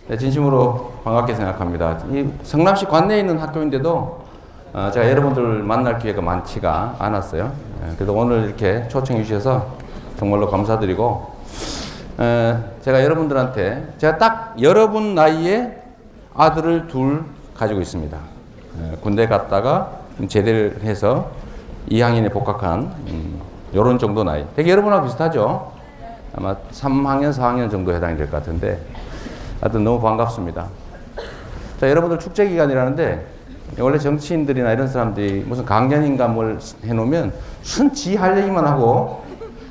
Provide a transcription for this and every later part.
네, 진심으로 반갑게 생각합니다. 이 성남시 관내에 있는 학교인데도 제가 여러분들 만날 기회가 많지가 않았어요. 그래도 오늘 이렇게 초청해 주셔서 정말로 감사드리고, 제가 여러분들한테 제가 딱 여러분 나이에 아들을 둘 가지고 있습니다. 군대 갔다가 제대를 해서 2학년에 복학한 요런 정도 나이. 되게 여러분하고 비슷하죠? 아마 3학년, 4학년 정도 해당이 될 것 같은데, 하여튼 너무 반갑습니다. 자, 여러분들 축제 기간이라는데, 원래 정치인들이나 이런 사람들이 무슨 강연인가 뭘 해놓으면 순지 할 얘기만 하고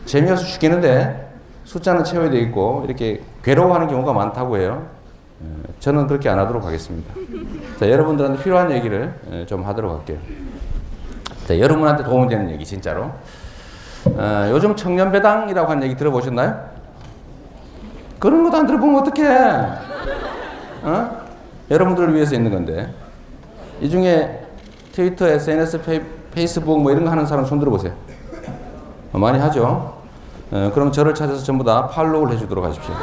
재미없어 죽겠는데 숫자는 채워야 돼 있고 이렇게 괴로워하는 경우가 많다고 해요. 저는 그렇게 안 하도록 하겠습니다. 자, 여러분들한테 필요한 얘기를 좀 하도록 할게요. 자, 여러분한테 도움이 되는 얘기, 진짜로. 요즘 청년배당이라고 하는 얘기 들어보셨나요? 그런 것도 안 들어보면 어떡해. 여러분들을 위해서 있는 건데. 이 중에 트위터, SNS, 페이스북 뭐 이런 거 하는 사람 손 들어보세요. 많이 하죠? 그럼 저를 찾아서 전부 다 팔로우를 해주도록 하십시오.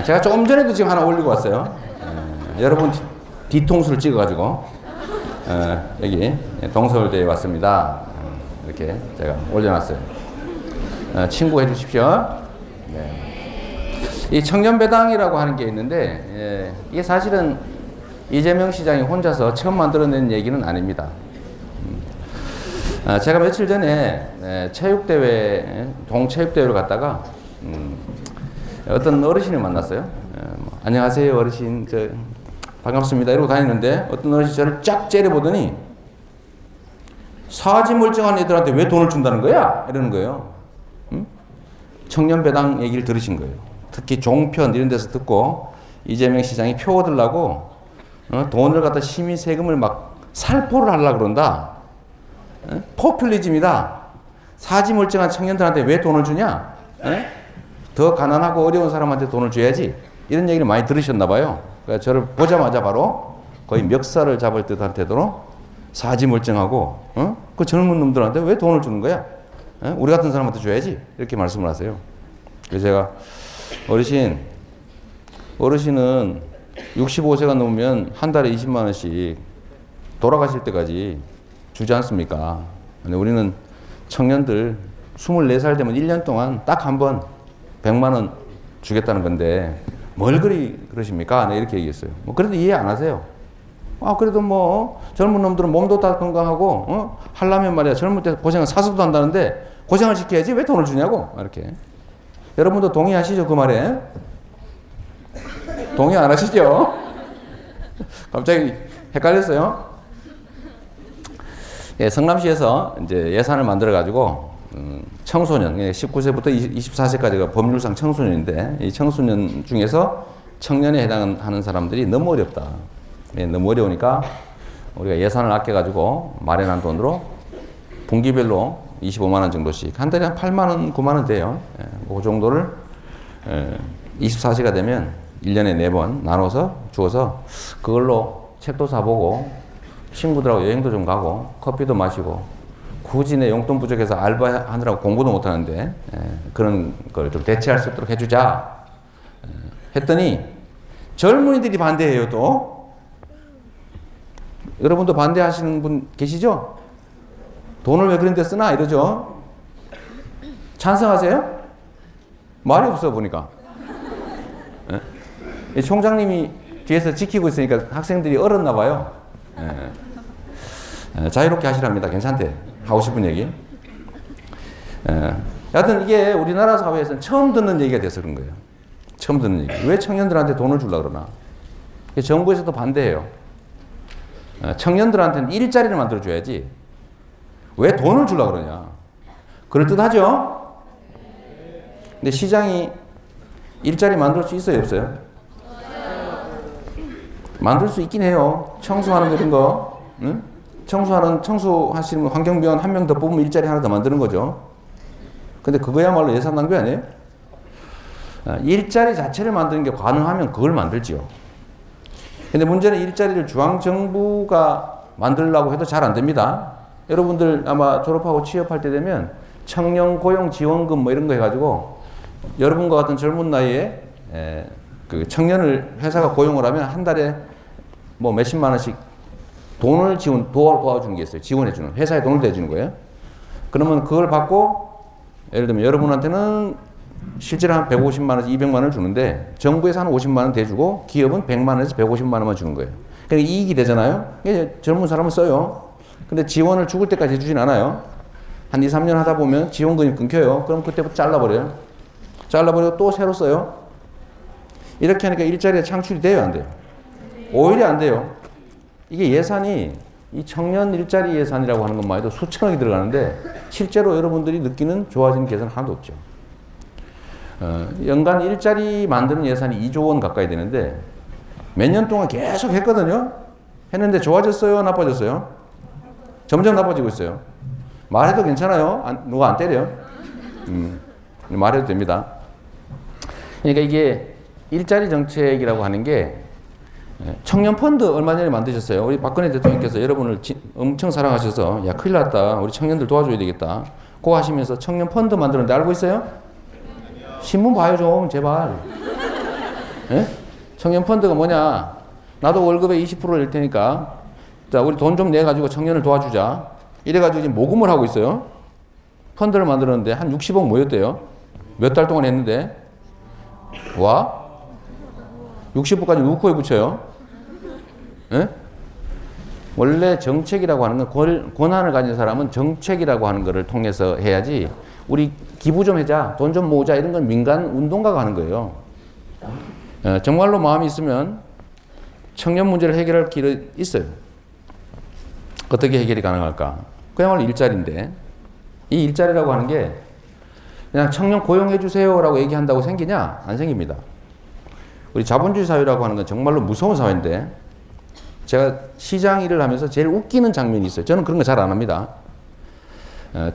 제가 조금 전에도 지금 하나 올리고 왔어요. 여러분 뒤통수를 찍어가지고 여기 동서울대에 왔습니다. 이렇게 제가 올려놨어요. 친구 해주십시오. 네. 이 청년배당이라고 하는 게 있는데, 이게 사실은 이재명 시장이 혼자서 처음 만들어낸 얘기는 아닙니다. 제가 며칠 전에 체육대회, 동체육대회를 갔다가 어떤 어르신을 만났어요. 안녕하세요 어르신, 반갑습니다 이러고 다니는데 어떤 어르신이 저를 쫙 째려보더니 사지 멀쩡한 애들한테 왜 돈을 준다는 거야? 이러는 거예요. 청년배당 얘기를 들으신 거예요. 특히 종편 이런 데서 듣고 이재명 시장이 표 얻으려고 돈을 갖다 시민 세금을 막 살포를 하려고 그런다. 포퓰리즘이다. 사지 멀쩡한 청년들한테 왜 돈을 주냐? 더 가난하고 어려운 사람한테 돈을 줘야지. 이런 얘기를 많이 들으셨나 봐요. 그러니까 저를 보자마자 바로 거의 멱살을 잡을 듯한 태도로 사지 멀쩡하고 그 젊은 놈들한테 왜 돈을 주는 거야? 우리 같은 사람한테 줘야지. 이렇게 말씀을 하세요. 그래서 제가 어르신은 65세가 넘으면 한 달에 20만 원씩 돌아가실 때까지 주지 않습니까? 근데 우리는 청년들 24살 되면 1년 동안 딱 한 번 100만 원 주겠다는 건데 뭘 그러십니까? 네, 이렇게 얘기했어요. 뭐 그래도 이해 안 하세요. 그래도 뭐 젊은 놈들은 몸도 다 건강하고 하려면 말이야 젊을 때 고생을 사서도 한다는데 고생을 시켜야지 왜 돈을 주냐고. 이렇게. 여러분도 동의하시죠 그 말에? 동의 안 하시죠? 갑자기 헷갈렸어요? 예, 성남시에서 이제 예산을 만들어 가지고 청소년 19세부터 24세까지가 법률상 청소년인데 이 청소년 중에서 청년에 해당하는 사람들이 너무 어렵다. 예, 너무 어려우니까 우리가 예산을 아껴 가지고 마련한 돈으로 분기별로 25만 원 정도씩 한 달에 한 8만 원, 9만 원 돼요. 예, 그 정도를 24세가 되면 1년에 4번 나눠서 주어서 그걸로 책도 사보고 친구들하고 여행도 좀 가고 커피도 마시고 굳이 내 용돈 부족해서 알바하느라고 공부도 못하는데 그런 걸 좀 대체할 수 있도록 해주자 했더니 젊은이들이 반대해요. 또 여러분도 반대하시는 분 계시죠? 돈을 왜 그런 데 쓰나 이러죠? 찬성하세요? 말이 없어 보니까. 총장님이 뒤에서 지키고 있으니까 학생들이 얼었나 봐요. 자유롭게 하시랍니다. 괜찮대. 하고 싶은 얘기. 여하튼 이게 우리나라 사회에서는 처음 듣는 얘기가 돼서 그런 거예요. 처음 듣는 얘기. 왜 청년들한테 돈을 주려고 그러나? 정부에서도 반대해요. 청년들한테는 일자리를 만들어줘야지. 왜 돈을 주려고 그러냐? 그럴듯하죠? 근데 시장이 일자리 만들 수 있어요, 없어요? 만들 수 있긴 해요. 청소하는 그런 거, 응? 청소하시는 환경비원 한 명 더 뽑으면 일자리 하나 더 만드는 거죠. 근데 그거야말로 예산 낭비 아니에요? 일자리 자체를 만드는 게 가능하면 그걸 만들지요. 근데 문제는 일자리를 중앙정부가 만들려고 해도 잘 안 됩니다. 여러분들 아마 졸업하고 취업할 때 되면 청년 고용 지원금 뭐 이런 거 해가지고 여러분과 같은 젊은 나이에 그 청년을 회사가 고용을 하면 한 달에 뭐 몇십만 원씩 돈을 도와주는 게 있어요. 지원해주는. 회사에 돈을 대주는 거예요. 그러면 그걸 받고 예를 들면 여러분한테는 실제로 한 150만 원에서 200만 원을 주는데 정부에서 한 50만 원 대주고 기업은 100만 원에서 150만 원만 주는 거예요. 그러니까 이익이 되잖아요. 젊은 사람은 써요. 근데 지원을 죽을 때까지 해주진 않아요. 한 2, 3년 하다 보면 지원금이 끊겨요. 그럼 그때부터 잘라버려요. 잘라버리고 또 새로 써요. 이렇게 하니까 일자리가 창출이 돼요, 안 돼요? 오히려 안 돼요. 이게 예산이 이 청년 일자리 예산이라고 하는 것만 해도 수천억이 들어가는데 실제로 여러분들이 느끼는 좋아지는 개선은 하나도 없죠. 연간 일자리 만드는 예산이 2조 원 가까이 되는데 몇 년 동안 계속 했거든요. 했는데 좋아졌어요? 나빠졌어요? 점점 나빠지고 있어요. 말해도 괜찮아요? 누가 안 때려요? 말해도 됩니다. 그러니까 이게 일자리 정책이라고 하는 게 청년 펀드 얼마 전에 만드셨어요. 우리 박근혜 대통령께서 여러분을 엄청 사랑하셔서 야 큰일 났다. 우리 청년들 도와줘야 되겠다. 그거 하시면서 청년 펀드 만드는데 알고 있어요? 신문 봐요 좀 제발. 예? 청년 펀드가 뭐냐? 나도 월급의 20%를 낼 테니까 자 우리 돈 좀 내가지고 청년을 도와주자. 이래가지고 지금 모금을 하고 있어요. 펀드를 만들었는데 한 60억 모였대요. 몇 달 동안 했는데 와? 60억까지 누구 코에 붙여요? 예? 원래 정책이라고 하는 건 권한을 가진 사람은 정책이라고 하는 것을 통해서 해야지 우리 기부 좀 해자, 돈 좀 모으자 이런 건 민간 운동가가 하는 거예요. 정말로 마음이 있으면 청년 문제를 해결할 길이 있어요. 어떻게 해결이 가능할까? 그야말로 일자리인데 이 일자리라고 하는 게 그냥 청년 고용해 주세요라고 얘기한다고 생기냐? 안 생깁니다. 우리 자본주의 사회라고 하는 건 정말로 무서운 사회인데 제가 시장 일을 하면서 제일 웃기는 장면이 있어요. 저는 그런 거 잘 안 합니다.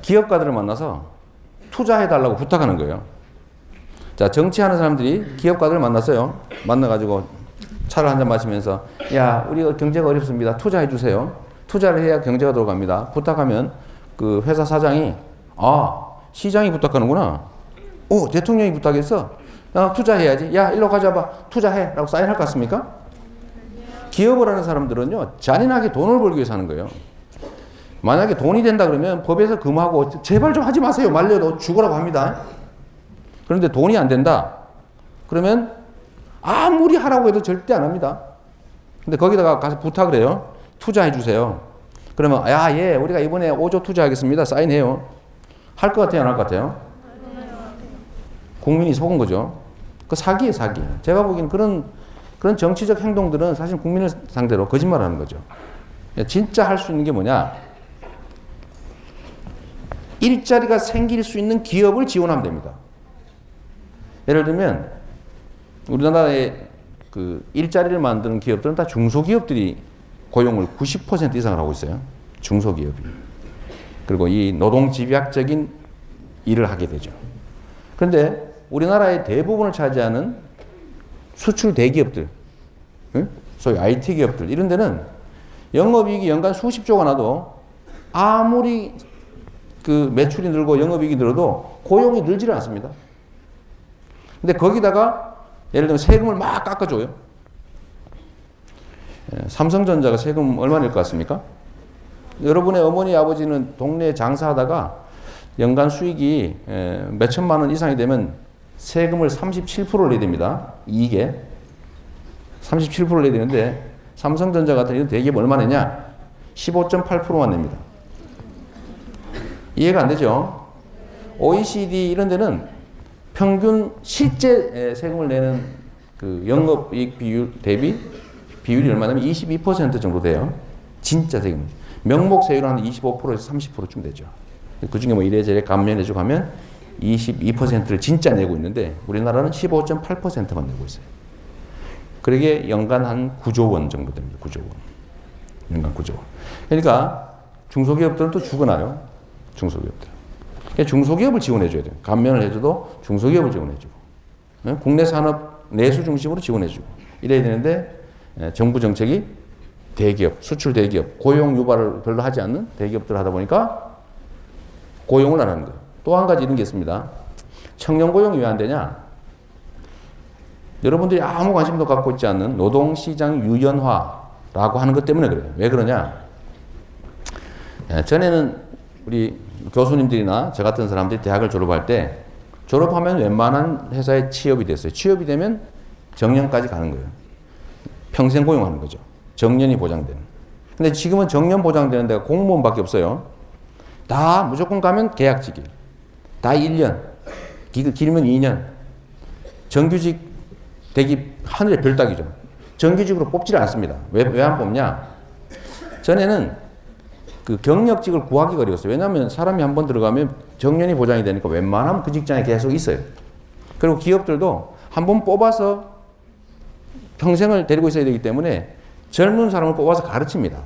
기업가들을 만나서 투자해달라고 부탁하는 거예요. 자, 정치하는 사람들이 기업가들을 만났어요. 만나가지고 차를 한잔 마시면서 야, 우리 경제가 어렵습니다. 투자해 주세요. 투자를 해야 경제가 돌아갑니다. 부탁하면 그 회사 사장이 아, 시장이 부탁하는구나. 오, 대통령이 부탁했어. 투자해야지. 야, 일로 가져봐. 투자해. 라고 사인할 것 같습니까? 기업을 하는 사람들은요, 잔인하게 돈을 벌기 위해서 하는 거예요. 만약에 돈이 된다 그러면 법에서 금하고 제발 좀 하지 마세요. 말려도 죽으라고 합니다. 그런데 돈이 안 된다. 그러면 아무리 하라고 해도 절대 안 합니다. 근데 거기다가 가서 부탁을 해요. 투자해 주세요. 그러면 야, 예, 우리가 이번에 5조 투자하겠습니다. 사인해요. 할 것 같아요? 안 할 것 같아요? 국민이 속은 거죠. 그 사기예요, 사기. 제가 보기엔 그런 정치적 행동들은 사실 국민을 상대로 거짓말하는 거죠. 진짜 할 수 있는 게 뭐냐? 일자리가 생길 수 있는 기업을 지원하면 됩니다. 예를 들면 우리나라의 그 일자리를 만드는 기업들은 다 중소기업들이 고용을 90% 이상을 하고 있어요. 중소기업이. 그리고 이 노동집약적인 일을 하게 되죠. 그런데 우리나라의 대부분을 차지하는 수출 대기업들, 소위 IT 기업들 이런 데는 영업이익이 연간 수십조가 나도 아무리 그 매출이 늘고 영업이익이 늘어도 고용이 늘지를 않습니다. 근데 거기다가 예를 들면 세금을 막 깎아줘요. 삼성전자가 세금 얼마 낼 것 같습니까? 여러분의 어머니 아버지는 동네에 장사하다가 연간 수익이 몇 천만 원 이상이 되면 세금을 37%를 내야 됩니다. 이익에 37%를 내야 되는데 삼성전자 같은 이런 대기업 얼마 내냐? 15.8%만 냅니다. 이해가 안 되죠? OECD 이런 데는 평균 실제 세금을 내는 그 영업이익 비율 대비 비율이 얼마냐면 22% 정도 돼요. 진짜 세금. 명목 세율은 한 25%에서 30%쯤 되죠. 그 중에 뭐 이래저래 감면해주고 하면 22%를 진짜 내고 있는데 우리나라는 15.8%만 내고 있어요. 그러게 연간 한 9조 원 정도 됩니다. 9조 원. 연간 9조 원. 그러니까 중소기업들은 또 죽어나요. 중소기업들. 그러니까 중소기업을 지원해줘야 돼요. 감면을 해줘도 중소기업을 지원해주고 국내 산업 내수 중심으로 지원해주고 이래야 되는데 정부 정책이 대기업, 수출 대기업, 고용 유발을 별로 하지 않는 대기업들 하다 보니까 고용을 안 하는 거예요. 또 한 가지 이런 게 있습니다. 청년 고용이 왜 안 되냐? 여러분들이 아무 관심도 갖고 있지 않는 노동시장 유연화라고 하는 것 때문에 그래요. 왜 그러냐? 전에는 우리 교수님들이나 저 같은 사람들이 대학을 졸업할 때 졸업하면 웬만한 회사에 취업이 됐어요. 취업이 되면 정년까지 가는 거예요. 평생 고용하는 거죠. 정년이 보장되는. 근데 지금은 정년 보장되는 데가 공무원밖에 없어요. 다 무조건 가면 계약직이에요. 다 1년. 길면 2년. 정규직 되기 하늘의 별 따기죠. 정규직으로 뽑지를 않습니다. 왜 안 뽑냐? 전에는 그 경력직을 구하기가 어려웠어요. 왜냐하면 사람이 한번 들어가면 정년이 보장이 되니까 웬만하면 그 직장에 계속 있어요. 그리고 기업들도 한번 뽑아서 평생을 데리고 있어야 되기 때문에 젊은 사람을 뽑아서 가르칩니다.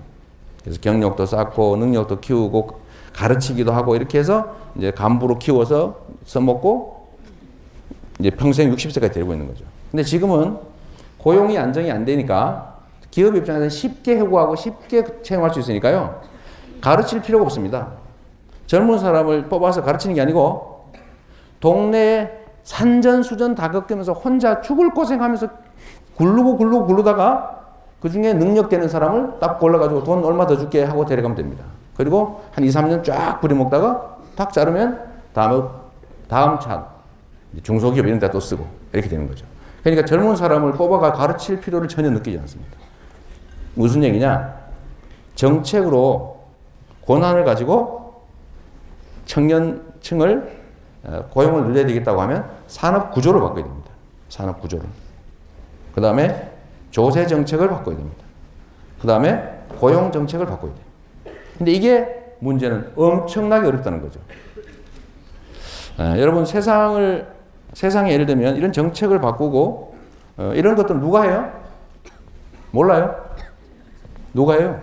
그래서 경력도 쌓고 능력도 키우고 가르치기도 하고 이렇게 해서 이제 간부로 키워서 써먹고 이제 평생 60세까지 데리고 있는 거죠. 근데 지금은 고용이 안정이 안 되니까 기업 입장에서는 쉽게 해고하고 쉽게 채용할 수 있으니까요. 가르칠 필요가 없습니다. 젊은 사람을 뽑아서 가르치는 게 아니고 동네에 산전수전 다 겪으면서 혼자 죽을 고생하면서 굴르다가 그 중에 능력되는 사람을 딱 골라가지고 돈 얼마 더 줄게 하고 데려가면 됩니다. 그리고 한 2, 3년 쫙 부려먹다가 탁 자르면 다음 차 중소기업 이런 데 또 쓰고 이렇게 되는 거죠. 그러니까 젊은 사람을 뽑아가 가르칠 필요를 전혀 느끼지 않습니다. 무슨 얘기냐? 정책으로 권한을 가지고 청년층을 고용을 늘려야 되겠다고 하면 산업 구조를 바꿔야 됩니다. 산업 구조를. 그 다음에 조세 정책을 바꿔야 됩니다. 그 다음에 고용 정책을 바꿔야 돼요. 근데 이게 문제는 엄청나게 어렵다는 거죠. 여러분 세상에 예를 들면 이런 정책을 바꾸고 이런 것들은 누가 해요? 몰라요? 누가 해요?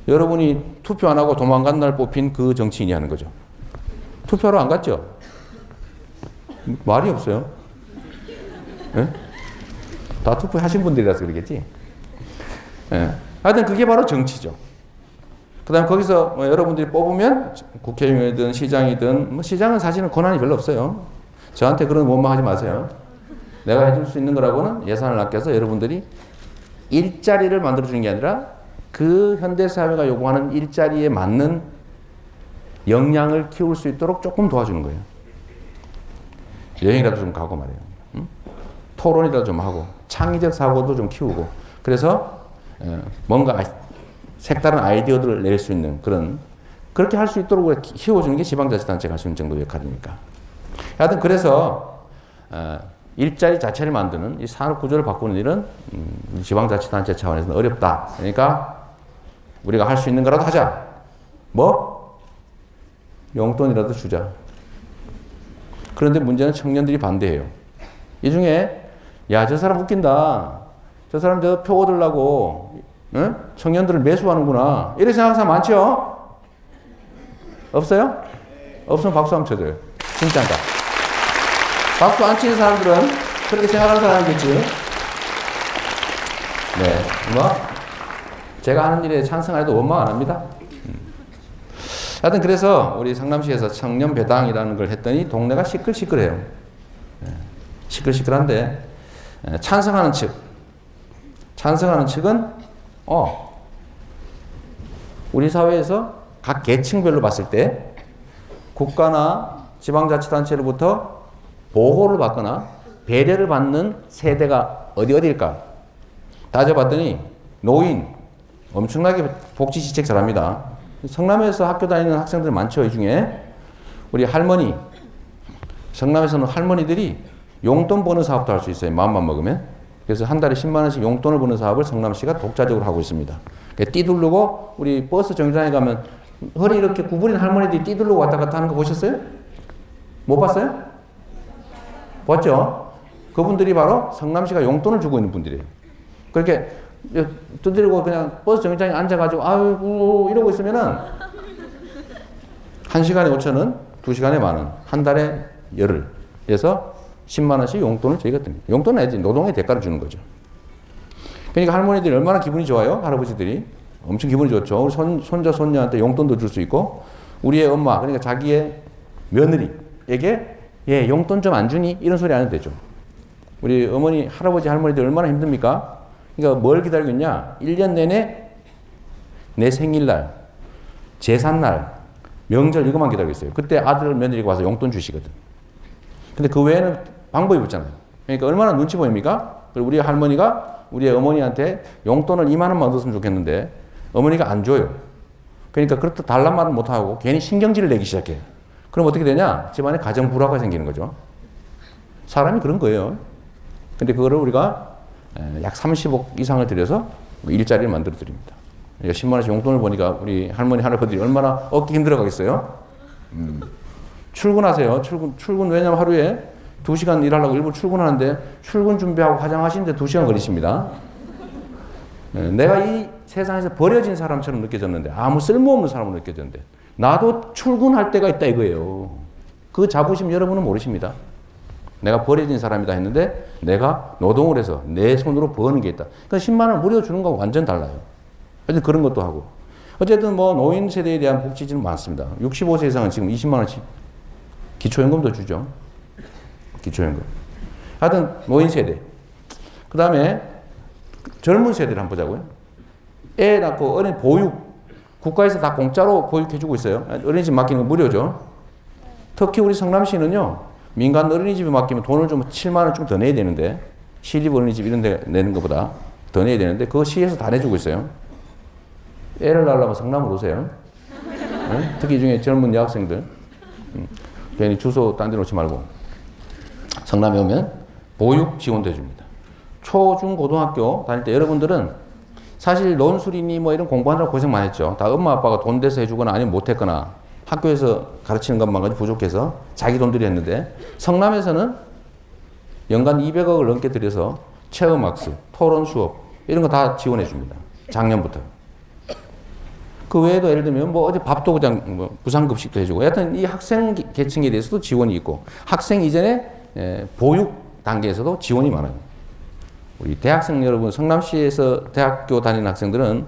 여러분이 투표 안 하고 도망간 날 뽑힌 그 정치인이 하는 거죠. 투표하러 안 갔죠? 말이 없어요. 네? 다 투표하신 분들이라서 그러겠지. 네. 하여튼 그게 바로 정치죠. 그 다음에 거기서 여러분들이 뽑으면 국회의원이든 시장이든 시장은 사실은 권한이 별로 없어요. 저한테 그런 원망하지 마세요. 내가 해줄 수 있는 거라고는 예산을 아껴서 여러분들이 일자리를 만들어주는 게 아니라 그 현대사회가 요구하는 일자리에 맞는 역량을 키울 수 있도록 조금 도와주는 거예요. 여행이라도 좀 가고 말이에요. 응? 토론이라도 좀 하고 창의적 사고도 좀 키우고 그래서 뭔가 색다른 아이디어들을 낼 수 있는 그렇게 할 수 있도록 키워주는 게 지방자치단체가 할 수 있는 정도의 역할이니까. 하여튼 그래서 일자리 자체를 만드는 이 산업구조를 바꾸는 일은 지방자치단체 차원에서는 어렵다. 그러니까 우리가 할 수 있는 거라도 하자. 뭐? 용돈이라도 주자. 그런데 문제는 청년들이 반대해요. 이 중에 야, 저 사람 웃긴다. 저 사람 저 표 얻으려고 응? 청년들을 매수하는구나. 이렇게 생각하는 사람 많죠? 없어요? 없으면 박수 한번 쳐줘요. 진짜인가? 박수 안 치는 사람들은 그렇게 생각하는 사람이겠지. 네, 뭐 제가 하는 일에 찬성해도 원망 안 합니다. 하여튼 그래서 우리 상남시에서 청년 배당이라는 걸 했더니 동네가 시끌시끌해요. 시끌시끌한데 찬성하는 측은 우리 사회에서 각 계층별로 봤을 때 국가나 지방자치단체로부터 보호를 받거나 배려를 받는 세대가 어디일까? 따져봤더니 노인, 엄청나게 복지지책 잘합니다. 성남에서 학교 다니는 학생들 많죠. 이 중에 우리 할머니, 성남에서는 할머니들이 용돈 버는 사업도 할 수 있어요. 마음만 먹으면. 그래서 한 달에 10만 원씩 용돈을 버는 사업을 성남시가 독자적으로 하고 있습니다. 띠두르고 우리 버스 정류장에 가면 허리 이렇게 구부린 할머니들이 띠두르고 왔다 갔다 하는 거 보셨어요? 못 봤어요? 봤죠? 그분들이 바로 성남시가 용돈을 주고 있는 분들이에요. 그렇게 두드리고 그냥 버스 정류장에 앉아가지고 아이고 이러고 있으면은 1시간에 5,000원, 2시간에 10,000원, 한 달에 열흘. 그래서 10만 원씩 용돈을 저희가 듭니다. 용돈은 아니지 노동의 대가를 주는 거죠. 그러니까 할머니들이 얼마나 기분이 좋아요? 할아버지들이 엄청 기분이 좋죠. 우리 손자 손녀한테 용돈도 줄 수 있고 우리의 엄마 그러니까 자기의 며느리에게 얘 용돈 좀 안 주니? 이런 소리 안 해도 되죠. 우리 어머니, 할아버지, 할머니들 얼마나 힘듭니까? 그러니까 뭘 기다리고 있냐? 1년 내내 내 생일날, 제삿날, 명절 이것만 기다리고 있어요. 그때 아들, 며느리가 와서 용돈 주시거든. 근데 그 외에는 방법이 없잖아요. 그러니까 얼마나 눈치 보입니까? 그리고 우리 할머니가 우리 어머니한테 용돈을 2만 원만 얻었으면 좋겠는데 어머니가 안 줘요. 그러니까 그렇다 달란 말은 못하고 괜히 신경질을 내기 시작해요. 그럼 어떻게 되냐? 집안에 가정 불화가 생기는 거죠. 사람이 그런 거예요. 근데 그거를 우리가 약 30억 이상을 들여서 일자리를 만들어 드립니다. 10만 원씩 용돈을 보니까 우리 할머니, 할아버들이 얼마나 얻기 힘들어 가겠어요? 출근하세요. 출근 왜냐면 하루에 2시간 일하려고 일부 출근하는데 출근 준비하고 화장하시는데 2시간 걸리십니다. 내가 이 세상에서 버려진 사람처럼 느껴졌는데 아무 쓸모없는 사람으로 느껴졌는데 나도 출근할 때가 있다 이거예요. 그 자부심 여러분은 모르십니다. 내가 버려진 사람이다 했는데 내가 노동을 해서 내 손으로 버는 게 있다. 그러니까 10만 원 무료 주는 거하고 완전 달라요. 어쨌든 그런 것도 하고. 어쨌든 뭐 노인 세대에 대한 복지는 많습니다. 65세 이상은 지금 20만 원씩 기초연금도 주죠. 기초연금. 하여튼 노인 세대. 그 다음에 젊은 세대를 한번 보자고요. 애 낳고 어린 보육. 국가에서 다 공짜로 보육해주고 있어요. 어린이집 맡기는 거 무료죠. 특히 우리 성남시는요. 민간 어린이집에 맡기면 돈을 좀 7만 원 좀 더 내야 되는데 시립 어린이집 이런 데 내는 것보다 더 내야 되는데 그거 시에서 다 내주고 있어요. 애를 낳으려면 성남으로 오세요. 네? 특히 이 중에 젊은 여학생들 괜히 주소 딴 데 놓지 말고 성남에 오면 보육 지원도 해줍니다. 초, 중, 고등학교 다닐 때 여러분들은 사실 논술이니 뭐 이런 공부하느라 고생 많이 했죠. 다 엄마 아빠가 돈 대서 해주거나 아니면 못했거나 학교에서 가르치는 것만 가지고 부족해서 자기 돈 들이 했는데 성남에서는 연간 200억을 넘게 들여서 체험학습, 토론 수업 이런 거 다 지원해 줍니다. 작년부터. 그 외에도 예를 들면 뭐 어디 밥도 그냥 뭐 부상급식도 해주고 여하튼 이 학생 계층에 대해서도 지원이 있고 학생 이전에 보육 단계에서도 지원이 많아요. 우리 대학생 여러분 성남시에서 대학교 다니는 학생들은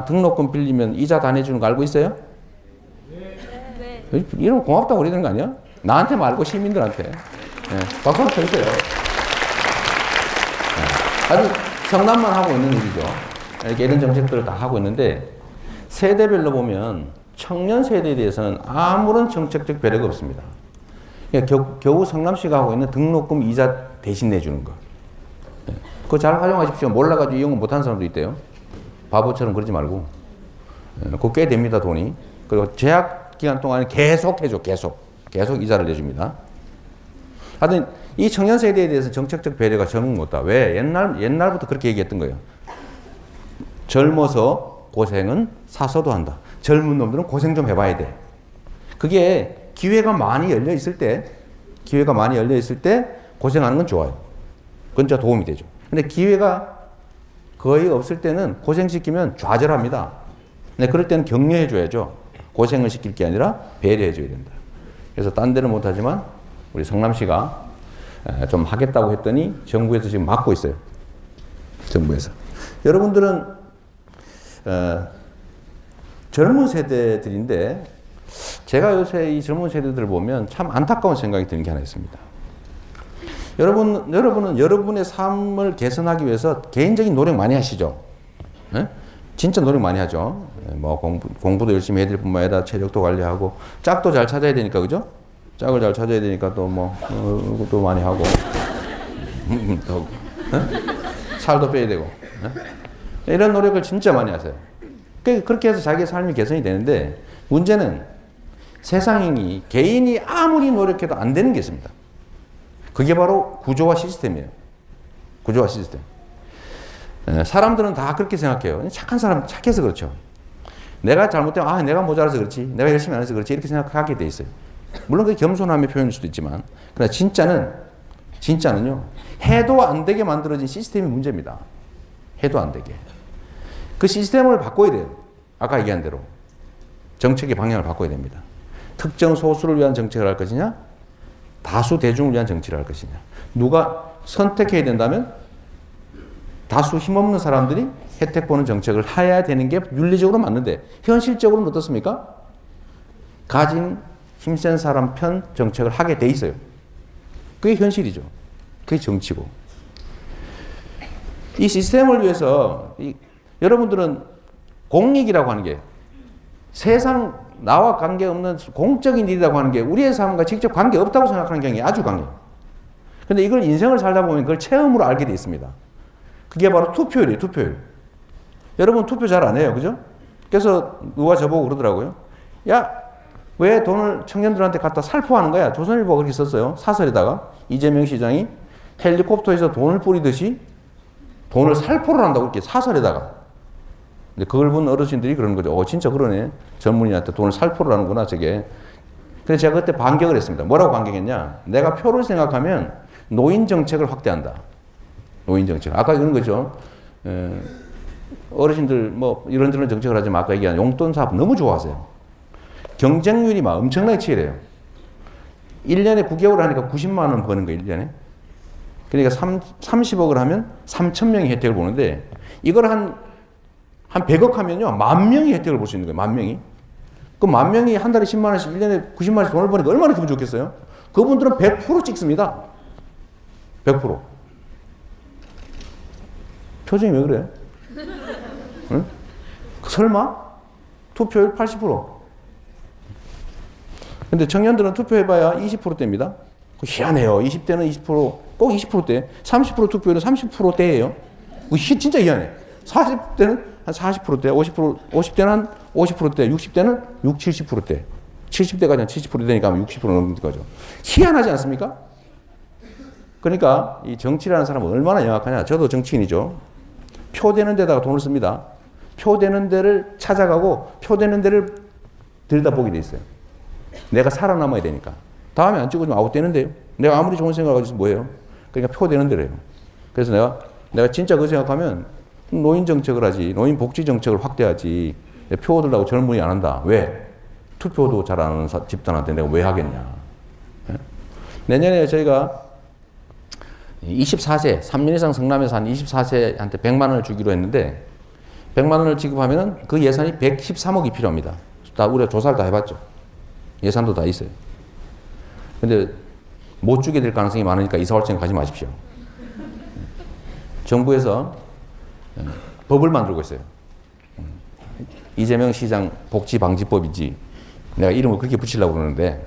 등록금 빌리면 이자 다 내주는 거 알고 있어요? 네. 이러면 고맙다고 그래야 되는 거 아니야? 나한테 말고 시민들한테. 박수 한번 쳐주세요. 아주 성남만 하고 있는 일이죠. 이렇게 이런 정책들을 다 하고 있는데 세대별로 보면 청년 세대에 대해서는 아무런 정책적 배려가 없습니다. 그러니까 겨우 성남시가 하고 있는 등록금 이자 대신 내주는 거. 그거 잘 활용하십시오. 몰라가지고 이용 못하는 사람도 있대요. 바보처럼 그러지 말고. 그거 꽤 됩니다, 돈이. 그리고 제약 기간 동안에 계속 해줘, 계속 이자를 내줍니다. 하여튼 이 청년 세대에 대해서 정책적 배려가 전혀 못다. 왜? 옛날부터 그렇게 얘기했던 거예요. 젊어서 고생은 사서도 한다. 젊은 놈들은 고생 좀 해봐야 돼. 그게 기회가 많이 열려 있을 때 고생하는 건 좋아요. 그건 진짜 도움이 되죠. 근데 기회가 거의 없을 때는 고생시키면 좌절합니다. 근데 그럴 때는 격려해줘야죠. 고생을 시킬 게 아니라 배려해줘야 된다. 그래서 딴 데는 못하지만 우리 성남시가 좀 하겠다고 했더니 정부에서 지금 막고 있어요. 정부에서. 여러분들은 젊은 세대들인데 제가 요새 이 젊은 세대들을 보면 참 안타까운 생각이 드는 게 하나 있습니다. 여러분은 여러분의 삶을 개선하기 위해서 개인적인 노력 많이 하시죠? 네? 진짜 노력 많이 하죠. 뭐 공부도 열심히 해야 될 뿐만 아니라 체력도 관리하고 짝도 잘 찾아야 되니까 그죠? 짝을 잘 찾아야 되니까 또 뭐 또 많이 하고 또 살도 빼야 되고 이런 노력을 진짜 많이 하세요. 그렇게 해서 자기의 삶이 개선이 되는데 문제는 세상이 개인이 아무리 노력해도 안 되는 게 있습니다. 그게 바로 구조화 시스템이에요. 구조화 시스템. 사람들은 다 그렇게 생각해요. 착한 사람 착해서 그렇죠. 내가 잘못되면 내가 모자라서 그렇지, 내가 열심히 안 해서 그렇지 이렇게 생각하게 돼 있어요. 물론 그게 겸손함의 표현일 수도 있지만 그러나 진짜는요 해도 안 되게 만들어진 시스템이 문제입니다. 해도 안 되게. 그 시스템을 바꿔야 돼요. 아까 얘기한 대로 정책의 방향을 바꿔야 됩니다. 특정 소수를 위한 정책을 할 것이냐, 다수 대중을 위한 정치를 할 것이냐. 누가 선택해야 된다면 다수 힘없는 사람들이 혜택 보는 정책을 해야 되는 게 윤리적으로 맞는데 현실적으로는 어떻습니까? 가진 힘센 사람 편 정책을 하게 돼 있어요. 그게 현실이죠. 그게 정치고. 이 시스템을 위해서 여러분들은 공익이라고 하는 게 세상 나와 관계없는 공적인 일이라고 하는 게 우리의 삶과 직접 관계없다고 생각하는 경향이 아주 강해요. 근데 이걸 인생을 살다 보면 그걸 체험으로 알게 돼 있습니다. 그게 바로 투표율이에요, 투표율. 여러분 투표 잘 안 해요, 그죠? 그래서 누가 저보고 그러더라고요. 야, 왜 돈을 청년들한테 갖다 살포하는 거야? 조선일보가 그렇게 썼어요. 사설에다가. 이재명 시장이 헬리콥터에서 돈을 뿌리듯이 돈을 살포를 한다고 이렇게 사설에다가. 근데 그걸 본 어르신들이 그러는 거죠. 진짜 그러네. 젊은이한테 돈을 살포를 하는구나, 저게. 그래서 제가 그때 반격을 했습니다. 뭐라고 반격했냐? 내가 표를 생각하면 노인 정책을 확대한다. 노인 정책. 아까 그런 거죠. 어르신들 뭐 이런저런 정책을 하지만 아까 얘기한 용돈 사업 너무 좋아하세요. 경쟁률이 막 엄청나게 치열해요. 1년에 9개월 하니까 90만 원 버는 거예요, 1년에. 그러니까 30억을 하면 3,000명이 혜택을 보는데 이걸 한 100억 하면요, 10,000명이 혜택을 볼 수 있는 거예요, 10,000명이. 그 10,000명이 한 달에 10만 원씩, 1년에 90만 원씩 돈을 버니까 얼마나 기분 좋겠어요? 그분들은 100% 찍습니다. 100%. 표정이 왜 그래? 응? 설마? 투표율 80%. 근데 청년들은 투표해봐야 20%대입니다. 희한해요. 20대는 20%, 꼭 20%대, 30% 투표율은 30%대예요. 진짜 희한해. 40대는 한 40%대, 50대는 한 50%대, 60대는 60, 70%대. 70대까지 한 70%대니까 60% 넘는 거죠. 희한하지 않습니까? 그러니까 이 정치라는 사람은 얼마나 영악하냐. 저도 정치인이죠. 표 되는 데다가 돈을 씁니다. 표 되는 데를 찾아가고 표 되는 데를 들여다보게 돼 있어요. 내가 살아남아야 되니까. 다음에 안 찍어주면 아웃되는데요. 내가 아무리 좋은 생각을 가지고 뭐예요? 그러니까 표 되는 데래요. 그래서 내가 진짜 그 생각하면 노인 정책을 하지, 노인 복지 정책을 확대하지, 표 얻으려고 젊은이 안 한다. 왜? 투표도 잘 안 하는 집단한테 내가 왜 하겠냐. 네? 내년에 저희가 24세, 3년 이상 성남에서 한 24세한테 100만 원을 주기로 했는데 100만 원을 지급하면 그 예산이 113억이 필요합니다. 다 우리가 조사를 다 해봤죠. 예산도 다 있어요. 근데 못 주게 될 가능성이 많으니까 이사 올 생각 하지 마십시오. 정부에서 법을 만들고 있어요. 이재명 시장 복지방지법이지. 내가 이름을 그렇게 붙이려고 그러는데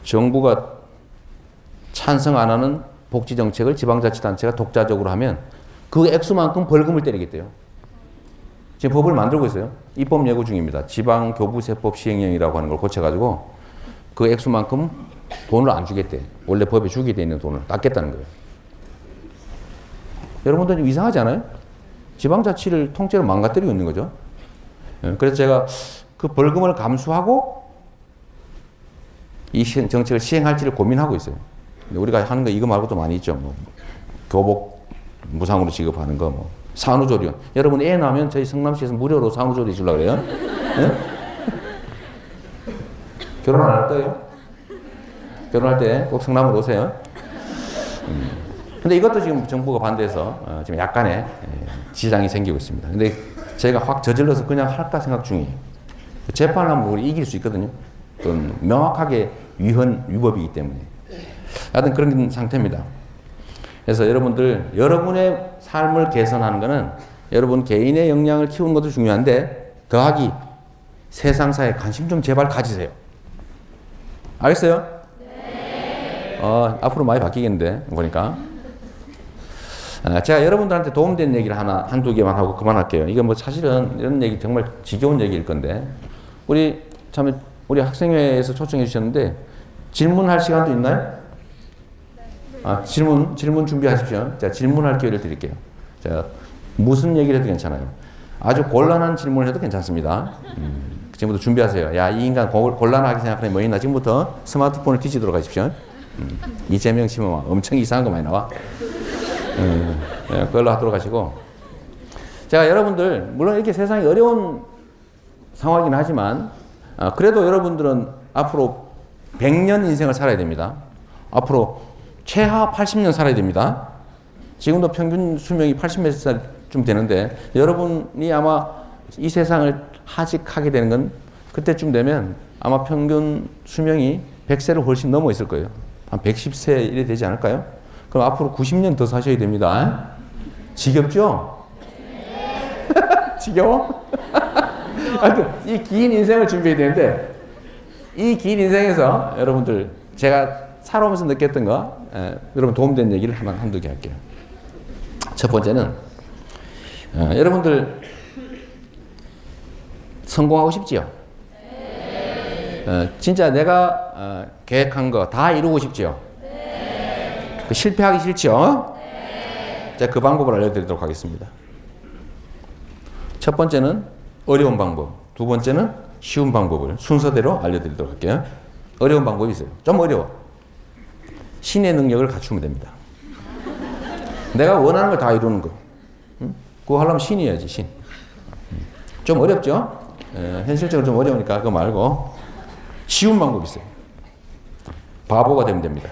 정부가 찬성 안 하는 복지정책을 지방자치단체가 독자적으로 하면 그 액수만큼 벌금을 때리겠대요. 지금 법을 만들고 있어요. 입법 예고 중입니다. 지방교부세법 시행령이라고 하는 걸 고쳐가지고 그 액수만큼 돈을 안 주겠대. 원래 법에 주게 돼 있는 돈을 닦겠다는 거예요. 여러분들 좀 이상하지 않아요? 지방자치를 통째로 망가뜨리고 있는 거죠. 그래서 제가 그 벌금을 감수하고 이 정책을 시행할지를 고민하고 있어요. 우리가 하는 거 이거 말고도 많이 있죠. 뭐 교복 무상으로 지급하는 거, 뭐 산후조리원. 여러분 애 낳으면 저희 성남시에서 무료로 산후조리 주려고 그래요. 네? 결혼 안 할 거예요? 결혼할 때 꼭 성남으로 오세요. 근데 이것도 지금 정부가 반대해서 지금 약간의 지장이 생기고 있습니다. 근데 저희가 확 저질러서 그냥 할까 생각 중이에요. 재판을 하면 우리 이길 수 있거든요. 그건 명확하게 위법이기 때문에. 하여튼 그런 상태입니다. 그래서 여러분들, 여러분의 삶을 개선하는 것은 여러분 개인의 역량을 키우는 것도 중요한데 더하기 세상사에 관심 좀 제발 가지세요. 알겠어요? 네. 앞으로 많이 바뀌겠는데 보니까. 제가 여러분들한테 도움된 얘기를 한두 개만 하고 그만할게요. 이건 뭐 사실은 이런 얘기 정말 지겨운 얘기일 건데 우리 학생회에서 초청해 주셨는데 질문할 시간도 있나요? 질문 준비하십시오. 제가 질문할 기회를 드릴게요. 제가 무슨 얘기를 해도 괜찮아요. 아주 곤란한 질문을 해도 괜찮습니다. 지금부터 준비하세요. 야, 이 인간 곤란하게 생각하는 뭐 있나? 지금부터 스마트폰을 뒤지도록 하십시오. 이재명 씨면 엄청 이상한 거 많이 나와. 그걸로 하도록 하시고. 제가 여러분들, 물론 이렇게 세상이 어려운 상황이긴 하지만, 그래도 여러분들은 앞으로 100년 인생을 살아야 됩니다. 앞으로 최하 80년 살아야 됩니다. 지금도 평균 수명이 80몇 살쯤 되는데, 여러분이 아마 이 세상을 하직하게 되는 건 그때쯤 되면 아마 평균 수명이 100세를 훨씬 넘어 있을 거예요. 한 110세 이래 되지 않을까요? 그럼 앞으로 90년 더 사셔야 됩니다. 지겹죠? 지겨워? 하여튼 이 긴 인생을 준비해야 되는데 이 긴 인생에서 여러분들 제가 살아오면서 느꼈던 거 여러분 도움된 얘기를 한두 개 할게요. 첫 번째는 여러분들 성공하고 싶지요? 진짜 내가 계획한 거 다 이루고 싶지요? 실패하기 싫지요? 제가 그 방법을 알려드리도록 하겠습니다. 첫 번째는 어려운 방법, 두 번째는 쉬운 방법을 순서대로 알려드리도록 할게요. 어려운 방법이 있어요. 좀 어려워. 신의 능력을 갖추면 됩니다. 내가 원하는 걸 다 이루는 거. 그거 하려면 신이어야지, 신. 좀 어렵죠? 현실적으로 좀 어려우니까 그거 말고 쉬운 방법이 있어요. 바보가 되면 됩니다.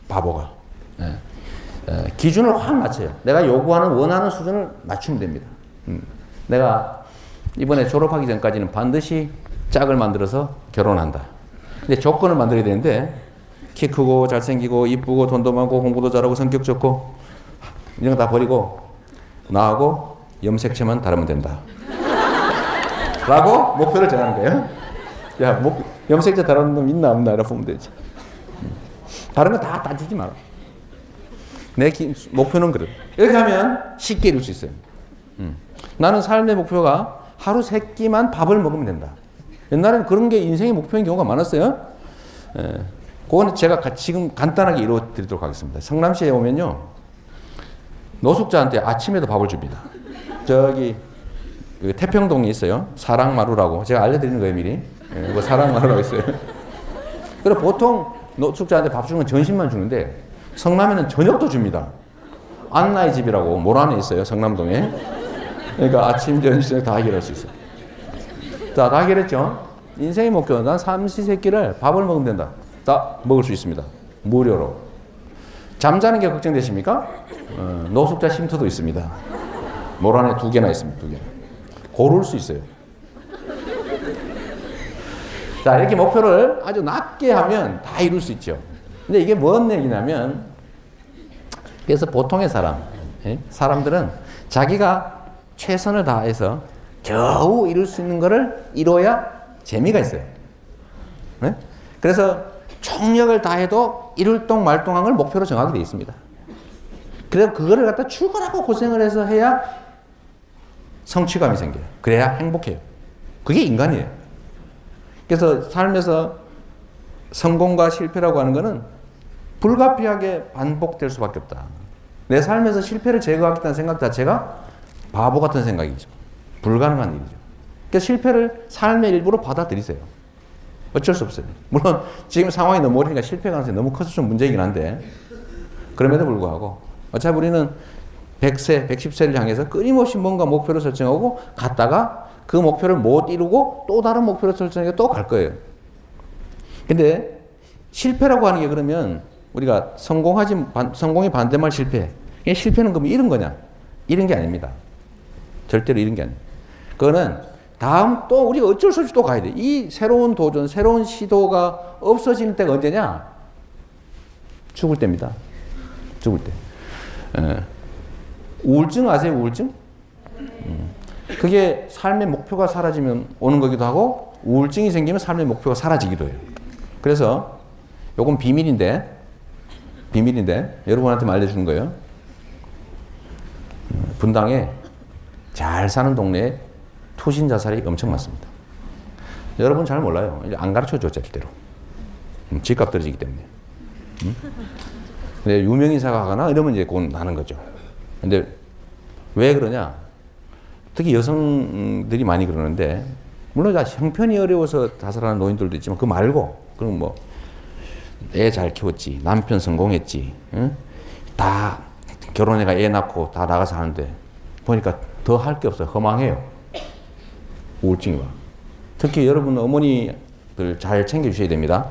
바보가. 기준을 확 맞춰요. 내가 요구하는 원하는 수준을 맞추면 됩니다. 내가 이번에 졸업하기 전까지는 반드시 짝을 만들어서 결혼한다. 근데 조건을 만들어야 되는데 키 크고 잘생기고 이쁘고 돈도 많고 공부도 잘하고 성격 좋고 이런 거 다 버리고 나하고 염색체만 다르면 된다. 라고 목표를 정하는 거예요. 야, 염색체 다른 놈 있나 없나 이렇게 보면 되지. 다른 거 다 따지지 마라. 내 목표는 그래. 이렇게 하면 쉽게 이룰 수 있어요. 나는 삶의 목표가 하루 3끼만 밥을 먹으면 된다. 옛날에는 그런 게 인생의 목표인 경우가 많았어요. 그거는 제가 지금 간단하게 이루어 드리도록 하겠습니다. 성남시에 오면요. 노숙자한테 아침에도 밥을 줍니다. 저기 그 태평동에 있어요. 사랑마루라고. 제가 알려드리는 거예요, 미리. 뭐 사랑마루라고 있어요. 그리고 보통 노숙자한테 밥 주는 건 점심만 주는데 성남에는 저녁도 줍니다. 안나의 집이라고 모란에 있어요. 성남동에. 그러니까 아침, 점심, 저녁 다 해결할 수 있어요. 자, 다 해결했죠? 인생의 목표. 난 삼시세끼를 밥을 먹으면 된다. 다 먹을 수 있습니다. 무료로. 잠자는 게 걱정되십니까? 노숙자 쉼터도 있습니다. 모란에 2개나 있습니다. 2개. 고를 수 있어요. 자, 이렇게 목표를 아주 낮게 하면 다 이룰 수 있죠. 근데 이게 뭔 얘기냐면, 그래서 보통의 사람들은 자기가 최선을 다해서 겨우 이룰 수 있는 거를 이뤄야 재미가 있어요. 네? 그래서 총력을 다해도 이룰 동 말동한 걸 목표로 정하게 되어 있습니다. 그래서 그거를 갖다 출근하고 고생을 해서 해야 성취감이 생겨요. 그래야 행복해요. 그게 인간이에요. 그래서 삶에서 성공과 실패라고 하는 거는 불가피하게 반복될 수밖에 없다. 내 삶에서 실패를 제거하겠다는 생각 자체가 바보 같은 생각이죠. 불가능한 일이죠. 그러니까 실패를 삶의 일부로 받아들이세요. 어쩔 수 없어요. 물론 지금 상황이 너무 어리니까 실패 가능성이 너무 커서 좀 문제이긴 한데 그럼에도 불구하고 어차피 우리는 100세, 110세를 향해서 끊임없이 뭔가 목표를 설정하고 갔다가 그 목표를 못 이루고 또 다른 목표를 설정해서 또 갈 거예요. 근데 실패라고 하는 게 그러면 우리가 성공이 반대말 실패. 이게 실패는 그러면 잃은 거냐? 잃은 게 아닙니다. 절대로 잃은 게 아니에요. 그거는 다음 또 우리가 어쩔 수 없이 또 가야 돼. 이 새로운 도전, 새로운 시도가 없어지는 때가 언제냐? 죽을 때입니다. 죽을 때. 우울증 아세요? 우울증? 그게 삶의 목표가 사라지면 오는 거기도 하고 우울증이 생기면 삶의 목표가 사라지기도 해요. 그래서 요건 비밀인데 여러분한테만 알려주는 거예요. 분당에 잘 사는 동네에 투신 자살이 엄청 많습니다. 여러분 잘 몰라요. 안 가르쳐줘 절대로. 집값 떨어지기 때문에. 근데 유명인사가 하거나 이러면 이제 그건 나는 거죠. 근데 왜 그러냐? 특히 여성들이 많이 그러는데 물론 형편이 어려워서 자살하는 노인들도 있지만 그 말고 그럼 뭐 애 잘 키웠지, 남편 성공했지, 응? 다 결혼해가 애 낳고 다 나가서 하는데 보니까 더 할 게 없어요. 허망해요. 우울증이 와. 특히 여러분 어머니들 잘 챙겨주셔야 됩니다.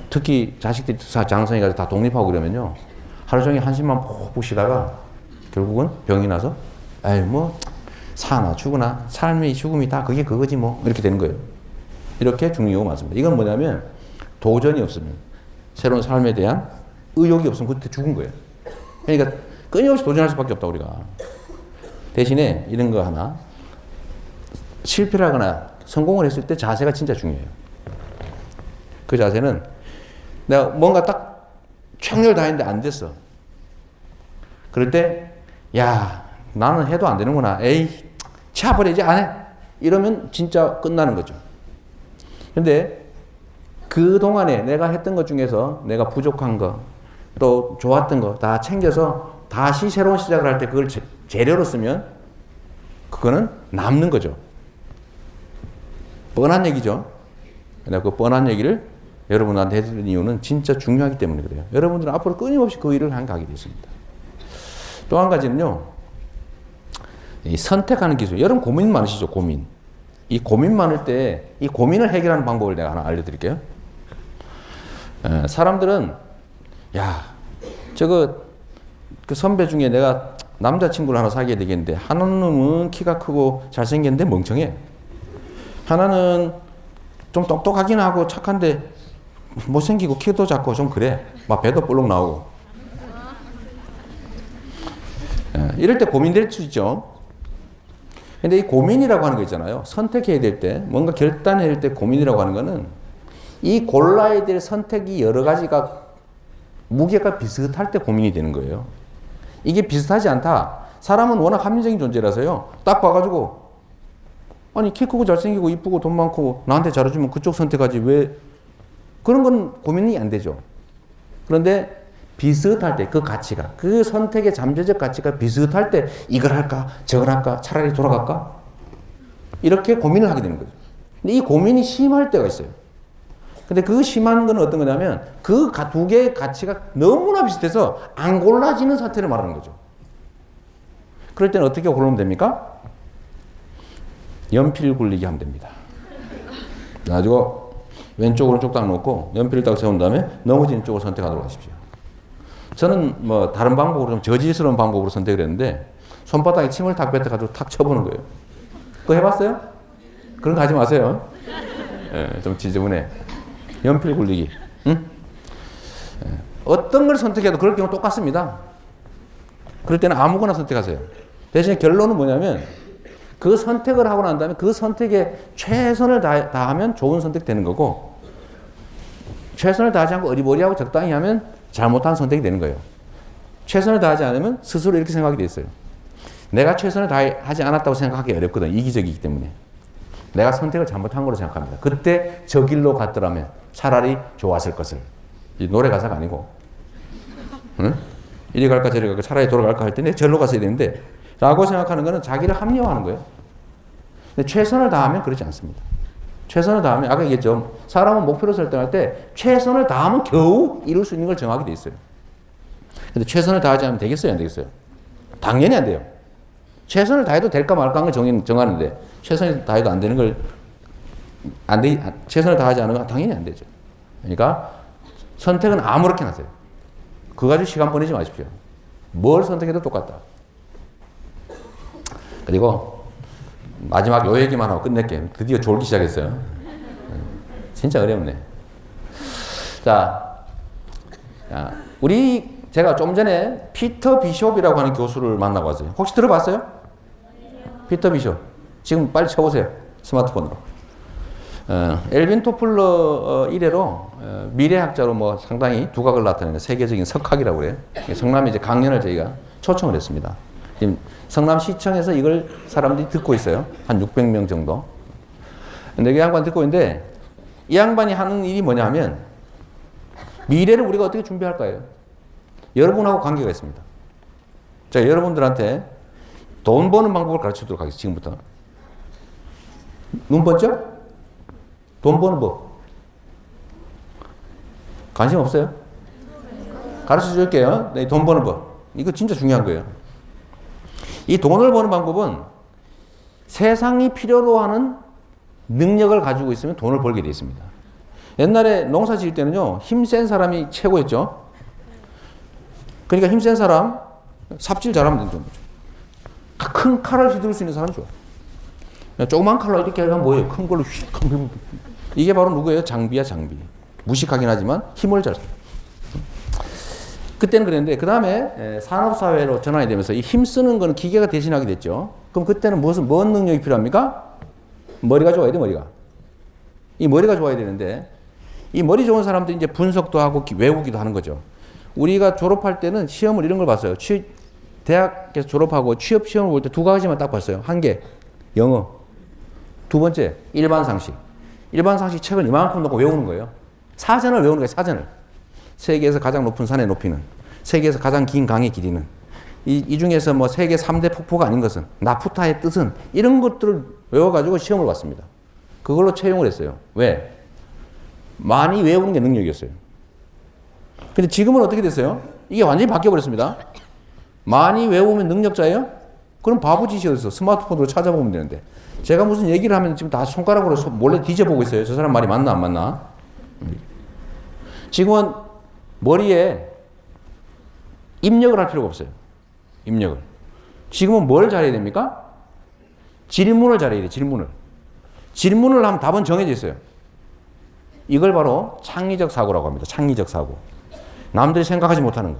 특히 자식들이 장성해가지고 다 독립하고 그러면요 하루 종일 한숨만 푹푹 쉬다가 결국은 병이 나서 에이 뭐 사나 죽으나 삶이 죽음이 다 그게 그거지 뭐 이렇게 되는 거예요. 이렇게 죽는 경우가 많습니다. 이건 뭐냐면 도전이 없으면 새로운 삶에 대한 의욕이 없으면 그때 죽은 거예요. 그러니까 끊임없이 도전할 수밖에 없다 우리가. 대신에 이런 거 하나, 실패를 하거나 성공을 했을 때 자세가 진짜 중요해요. 그 자세는 내가 뭔가 딱 최선을 다했는데 안 됐어. 그럴 때 야, 나는 해도 안 되는구나. 에이, 치아버리지 안 해. 이러면 진짜 끝나는 거죠. 근데 그동안에 내가 했던 것 중에서 내가 부족한 거, 또 좋았던 거 다 챙겨서 다시 새로운 시작을 할 때 그걸 재료로 쓰면 그거는 남는 거죠. 뻔한 얘기죠. 근데 그 뻔한 얘기를 여러분한테 해드리는 이유는 진짜 중요하기 때문에 그래요. 여러분들은 앞으로 끊임없이 그 일을 가게 되었습니다. 또 한 가지는요, 이 선택하는 기술. 여러분 고민 많으시죠? 고민. 이 고민 많을 때 이 고민을 해결하는 방법을 내가 하나 알려드릴게요. 사람들은 야, 그 선배 중에 내가 남자친구를 하나 사귀어야 되겠는데 하나는 놈은 키가 크고 잘생겼는데 멍청해. 하나는 좀 똑똑하긴 하고 착한데 못생기고 키도 작고 좀 그래. 막 배도 볼록 나오고. 이럴 때 고민될 수 있죠. 근데 이 고민이라고 하는 거 있잖아요. 선택해야 될 때, 뭔가 결단해야 될 때 고민이라고 하는 거는 이 골라야 될 선택이 여러 가지가 무게가 비슷할 때 고민이 되는 거예요. 이게 비슷하지 않다. 사람은 워낙 합리적인 존재라서요. 딱 봐가지고 아니 키 크고 잘생기고 이쁘고 돈 많고 나한테 잘해주면 그쪽 선택하지 왜 그런 건 고민이 안 되죠. 그런데 비슷할 때 그 가치가 그 선택의 잠재적 가치가 비슷할 때 이걸 할까 저걸 할까 차라리 돌아갈까 이렇게 고민을 하게 되는 거죠. 근데 이 고민이 심할 때가 있어요. 근데 그 심한 건 어떤 거냐면 그 두 개의 가치가 너무나 비슷해서 안 골라지는 사태를 말하는 거죠. 그럴 때는 어떻게 고르면 됩니까? 연필 굴리기 하면 됩니다. 가지고 왼쪽 오른쪽 딱 놓고 연필을 딱 세운 다음에 넘어지는 쪽을 선택하도록 하십시오. 저는 뭐 다른 방법으로 좀 저질스러운 방법으로 선택을 했는데 손바닥에 침을 탁 뱉어가지고 탁 쳐보는 거예요. 그거 해봤어요? 그런 거 하지 마세요. 예, 좀 지저분해. 연필 굴리기. 응? 예. 어떤 걸 선택해도 그럴 경우 똑같습니다. 그럴 때는 아무거나 선택하세요. 대신에 결론은 뭐냐면 그 선택을 하고 난 다음에 그 선택에 최선을 다하면 좋은 선택 되는 거고 최선을 다하지 않고 어리버리하고 적당히 하면 잘못한 선택이 되는 거예요. 최선을 다하지 않으면 스스로 이렇게 생각이 돼 있어요. 내가 최선을 다하지 않았다고 생각하기 어렵거든. 이기적이기 때문에. 내가 선택을 잘못한 거로 생각합니다. 그때 저 길로 갔더라면 차라리 좋았을 것을. 이 노래 가사가 아니고. 응? 이리 갈까 저리 갈까 차라리 돌아갈까 할 때 내 절로 갔어야 되는데 라고 생각하는 거는 자기를 합리화하는 거예요. 근데 최선을 다하면 그렇지 않습니다. 최선을 다하면 아까 얘기했죠. 사람은 목표를 설정할 때 최선을 다하면 겨우 이룰 수 있는 걸 정하게 돼 있어요. 근데 최선을 다하지 않으면 되겠어요? 안 되겠어요? 당연히 안 돼요. 최선을 다해도 될까 말까 하는 걸 정하는데 최선을 다해도 안 되는 걸 최선을 다하지 않으면 당연히 안 되죠. 그러니까 선택은 아무렇게나 하세요. 그거 가지고 시간 보내지 마십시오. 뭘 선택해도 똑같다. 그리고 마지막 요 얘기만 하고 끝낼게요. 드디어 졸기 시작했어요. 진짜 어렵네. 자, 제가 좀 전에 피터 비숍이라고 하는 교수를 만나고 왔어요. 혹시 들어봤어요? 피터 비숍. 지금 빨리 쳐보세요. 스마트폰으로. 엘빈 토플러 이래로 미래학자로 뭐 상당히 두각을 나타내는 세계적인 석학이라고 그래요. 성남에 이제 강연을 저희가 초청을 했습니다. 지금 성남시청에서 이걸 사람들이 듣고 있어요. 한 600명 정도. 근데 이 양반 듣고 있는데 이 양반이 하는 일이 뭐냐 하면 미래를 우리가 어떻게 준비할까요? 여러분하고 관계가 있습니다. 제가 여러분들한테 돈 버는 방법을 가르쳐 주도록 하겠습니다. 지금부터. 눈 번쩍? 돈 버는 법. 관심 없어요? 가르쳐 줄게요. 네, 돈 버는 법. 이거 진짜 중요한 거예요. 이 돈을 버는 방법은 세상이 필요로 하는 능력을 가지고 있으면 돈을 벌게 되어 있습니다. 옛날에 농사 지을 때는요, 힘센 사람이 최고였죠. 그러니까 힘센 사람, 삽질 잘하면 되는 거죠. 큰 칼을 휘두를 수 있는 사람이 좋아. 조그만 칼로 이렇게 하면 뭐예요? 큰 걸로 휙. 이게 바로 누구예요? 장비야, 장비. 무식하긴 하지만 힘을 잘 써. 그때는 그랬는데 그 다음에 산업사회로 전환이 되면서 이 힘쓰는 거는 기계가 대신하게 됐죠. 그럼 그때는 뭔 능력이 필요합니까? 머리가 좋아야 돼, 머리가. 이 머리가 좋아야 되는데 이 머리 좋은 사람들이 이제 분석도 하고 외우기도 하는 거죠. 우리가 졸업할 때는 시험을 이런 걸 봤어요. 대학에서 졸업하고 취업 시험을 볼 때 두 가지만 딱 봤어요. 한 개, 영어. 두 번째, 일반 상식. 일반 상식 책을 이만큼 놓고 외우는 거예요. 사전을 외우는 거예요, 사전을. 세계에서 가장 높은 산의 높이는, 세계에서 가장 긴 강의 길이는, 이 중에서 뭐 세계 3대 폭포가 아닌 것은, 나프타의 뜻은, 이런 것들을 외워가지고 시험을 봤습니다. 그걸로 채용을 했어요. 왜? 많이 외우는 게 능력이었어요. 근데 지금은 어떻게 됐어요? 이게 완전히 바뀌어버렸습니다. 많이 외우면 능력자예요? 그럼 바보짓이어서 스마트폰으로 찾아보면 되는데, 제가 무슨 얘기를 하면 지금 다 손가락으로 몰래 뒤져보고 있어요. 저 사람 말이 맞나 안 맞나? 지금은 머리에 입력을 할 필요가 없어요. 입력을. 지금은 뭘 잘해야 됩니까? 질문을 잘해야 돼요. 질문을. 질문을 하면 답은 정해져 있어요. 이걸 바로 창의적 사고라고 합니다. 창의적 사고. 남들이 생각하지 못하는 거.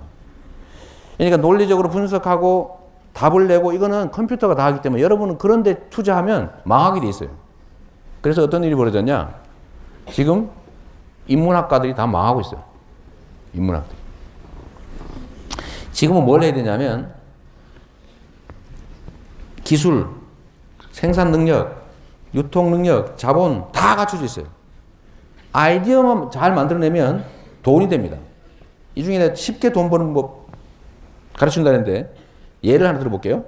그러니까 논리적으로 분석하고 답을 내고 이거는 컴퓨터가 다 하기 때문에 여러분은 그런 데 투자하면 망하게 돼 있어요. 그래서 어떤 일이 벌어졌냐? 지금 인문학가들이 다 망하고 있어요. 인문학들. 지금은 뭘 해야 되냐면 기술, 생산 능력, 유통 능력, 자본 다 갖춰져 있어요. 아이디어만 잘 만들어내면 돈이 됩니다. 이 중에 쉽게 돈 버는 법 가르친다는데 예를 하나 들어볼게요.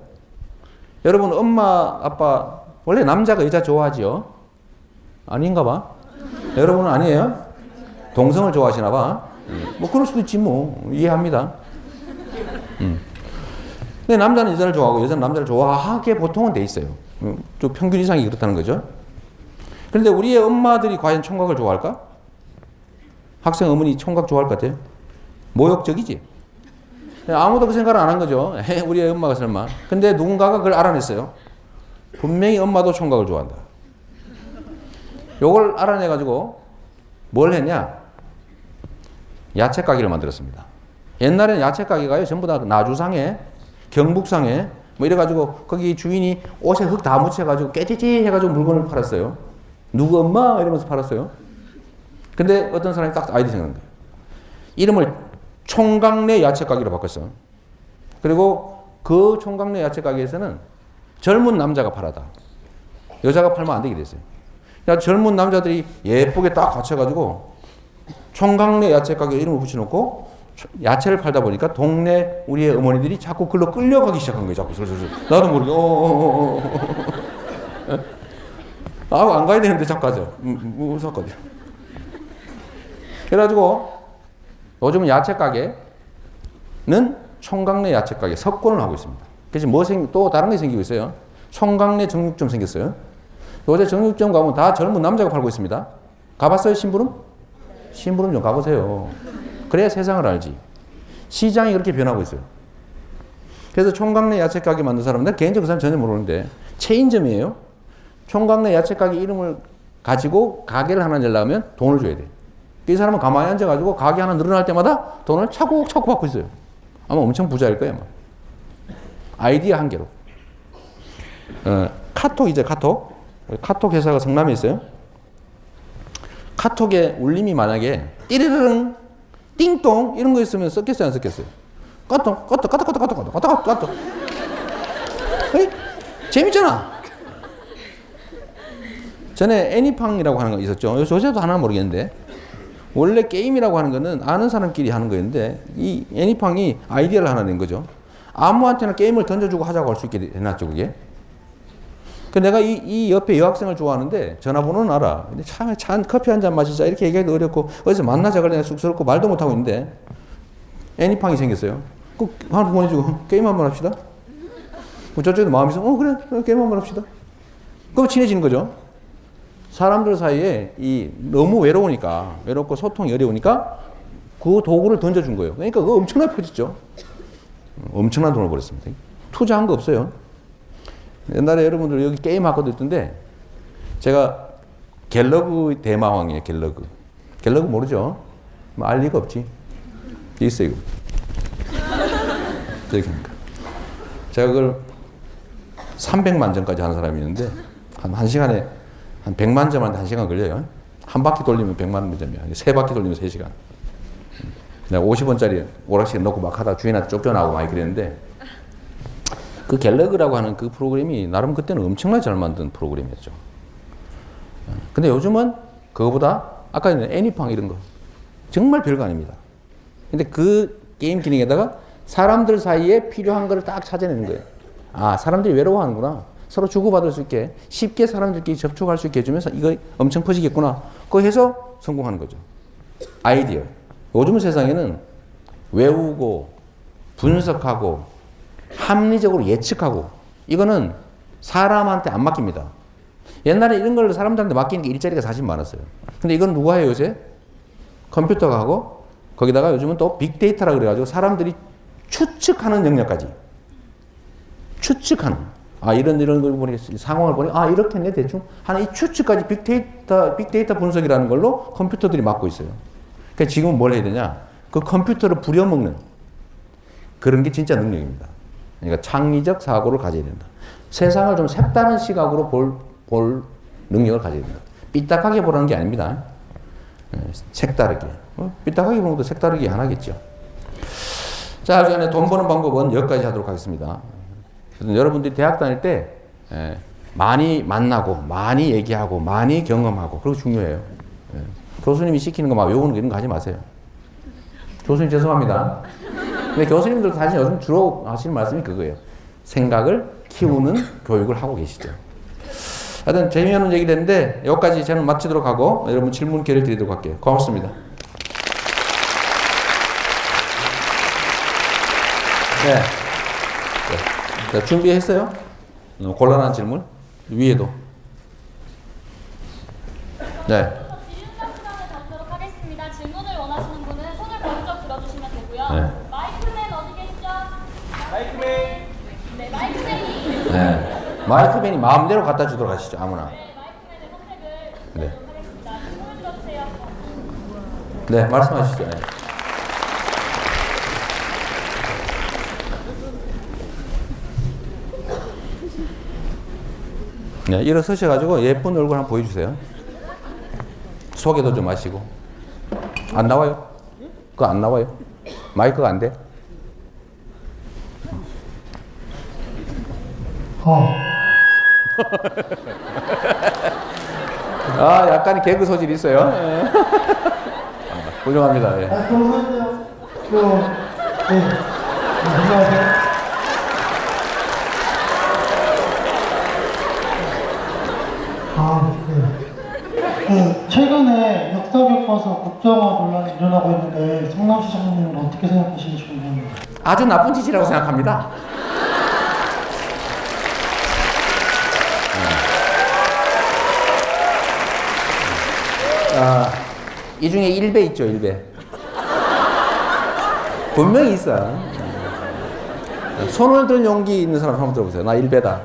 여러분 엄마, 아빠 원래 남자가 여자 좋아하지요? 아닌가 봐. 여러분은 아니에요? 동성을 좋아하시나 봐. 뭐 그럴 수도 있지 뭐. 이해합니다. 근데 남자는 여자를 좋아하고 여자는 남자를 좋아하게 보통은 돼 있어요. 좀 평균 이상이 그렇다는 거죠. 그런데 우리의 엄마들이 과연 총각을 좋아할까? 학생 어머니 총각 좋아할 것 같아요? 모욕적이지? 아무도 그 생각을 안 한 거죠. 우리의 엄마가 설마. 근데 누군가가 그걸 알아냈어요. 분명히 엄마도 총각을 좋아한다. 요걸 알아내가지고 뭘 했냐? 야채 가게를 만들었습니다. 옛날에는 야채 가게가요, 전부 다 나주상에, 경북상에, 뭐 이래가지고 거기 주인이 옷에 흙 다 묻혀가지고 깨지지 해가지고 물건을 팔았어요. 누구 엄마? 이러면서 팔았어요. 근데 어떤 사람이 딱 아이디어 생각한 거예요. 이름을 총각내 야채 가게로 바꿨어요. 그리고 그 총각내 야채 가게에서는 젊은 남자가 팔아다. 여자가 팔면 안 되게 됐어요. 그러니까 젊은 남자들이 예쁘게 딱 갖춰가지고 총각내 야채 가게 이름을 붙여놓고 야채를 팔다 보니까 동네 우리의 어머니들이 자꾸 글로 끌려가기 시작한 거예요. 자꾸 슬슬슬. 나도 모르게 안 가야 되는데 자꾸 가죠. 무섭거든요. 그래가지고 요즘은 야채 가게는 총각내 야채 가게 석권을 하고 있습니다. 그래서 또 다른 게 생기고 있어요. 총각내 정육점 생겼어요. 요새 정육점 가면 다 젊은 남자가 팔고 있습니다. 가봤어요, 심부름? 심부름 좀 가보세요. 그래야 세상을 알지. 시장이 그렇게 변하고 있어요. 그래서 총각내 야채 가게 만든 사람은 내가 개인적으로 그 사람 전혀 모르는데 체인점이에요. 총각내 야채 가게 이름을 가지고 가게를 하나 내려면 돈을 줘야 돼. 이 사람은 가만히 앉아가지고 가게 하나 늘어날 때마다 돈을 차곡차곡 받고 있어요. 아마 엄청 부자일 거예요. 아마. 아이디어 한 개로. 카톡이죠, 카톡. 카톡 회사가 성남에 있어요. 카톡에 울림이 만약에 띠르르릉, 띵동 이런 거 있으면 썼겠어요, 안 썼겠어요? 까톡. 에이? 재밌잖아. 전에 애니팡이라고 하는 거 있었죠. 요새도 하나 모르겠는데 원래 게임이라고 하는 거는 아는 사람끼리 하는 거였는데 이 애니팡이 아이디어를 하나 낸 거죠. 아무한테나 게임을 던져주고 하자고 할 수 있게 해놨죠, 그게. 그 내가 이 옆에 여학생을 좋아하는데 전화번호는 알아. 근데 참 커피 한 잔 마시자 이렇게 얘기하기도 어렵고 어디서 만나자 그래 쑥스럽고 말도 못하고 있는데 애니팡이 생겼어요. 그 하나 보내주고 게임 한번 합시다. 저쪽에도 마음이 있어. 그래 게임 한번 합시다. 그럼 친해지는 거죠. 사람들 사이에 너무 외롭고 소통이 어려우니까 그 도구를 던져준 거예요. 그러니까 그거 엄청나게 퍼졌죠. 엄청난 돈을 벌었습니다. 투자한 거 없어요. 옛날에 여러분들 여기 게임 학과도 있던데 제가 갤러그 대마왕이에요. 갤러그 모르죠? 뭐 알 리가 없지. 있어요. 이거. 이렇게 합니다. 제가 그걸 300만 점까지 하는 사람이 있는데 한 시간에 한 100만 점한테 1시간 걸려요. 한 바퀴 돌리면 100만 점이야. 세 바퀴 돌리면 3시간. 내가 50원짜리 오락실 넣고 막 하다 주인한테 쫓겨나고 많이 그랬는데 그 갤러그라고 하는 그 프로그램이 나름 그때는 엄청나게 잘 만든 프로그램이었죠. 근데 요즘은 그거보다 아까 애니팡 이런 거 정말 별거 아닙니다. 근데 그 게임 기능에다가 사람들 사이에 필요한 거를 딱 찾아내는 거예요. 아, 사람들이 외로워하는구나. 서로 주고받을 수 있게 쉽게 사람들끼리 접촉할 수 있게 해주면서 이거 엄청 퍼지겠구나. 그거 해서 성공하는 거죠. 아이디어. 요즘 세상에는 외우고 분석하고 합리적으로 예측하고 이거는 사람한테 안 맡깁니다. 옛날에 이런 걸 사람들한테 맡기는 게 일자리가 사실 많았어요. 근데 이건 누가 해요 요새? 컴퓨터가 하고 거기다가 요즘은 또 빅데이터라 그래가지고 사람들이 추측하는 영역까지 추측하는 이런 걸 보니 상황을 보니 이렇게 했네 대충 하는 이 추측까지 빅데이터 분석이라는 걸로 컴퓨터들이 맡고 있어요. 그러니까 지금은 뭘 해야 되냐? 그 컴퓨터를 부려먹는 그런 게 진짜 능력입니다. 그러니까 창의적 사고를 가져야 된다. 세상을 좀 색다른 시각으로 볼 능력을 가져야 된다. 삐딱하게 보라는 게 아닙니다. 색다르게. 삐딱하게 보는 것도 색다르게 하나겠죠. 자, 그 전에 돈 버는 방법은 여기까지 하도록 하겠습니다. 여러분들이 대학 다닐 때 많이 만나고 많이 얘기하고 많이 경험하고 그거 중요해요. 교수님이 시키는 거 막 외우는 거 이런 거 하지 마세요. 교수님 죄송합니다. 근데 교수님들 사실 요즘 주로 하시는 말씀이 그거예요. 생각을 키우는 교육을 하고 계시죠. 하여튼 재미있는 얘기 됐는데 여기까지 저는 마치도록 하고 여러분 질문 기회를 드리도록 할게요. 고맙습니다. 네. 자, 준비했어요? 곤란한 질문? 위에도. 네. 질문을 원하시는 분은 손을 먼저 들어주시면 되고요. 네. 마이크맨 어디 계시죠? 마이크맨. 네, 마이크맨이. 네. 마이크맨이 마음대로 갖다 주도록 하시죠. 아무나. 네, 마이크맨의 선택을 네. 하겠습니다. 손을 들어주세요. 네, 말씀하시죠. 네. 네, 일어서셔가지고 예쁜 얼굴 한번 보여주세요. 소개도 좀 하시고. 안 나와요? 그거 안 나와요? 마이크가 안 돼? 약간의 개그 소질이 있어요. 훌륭합니다. 예. 안녕하세요. 안녕하세요. 최근에 역사 교과서 국정화 논란이 일어나고 있는데 성남시 장로님은 어떻게 생각하시는지 궁금합니다. 아주 나쁜 짓이라고 생각합니다. 이 중에 1배 있죠, 1배. 분명히 있어. 손을 들 용기 있는 사람 한번 들어보세요. 나 1배다.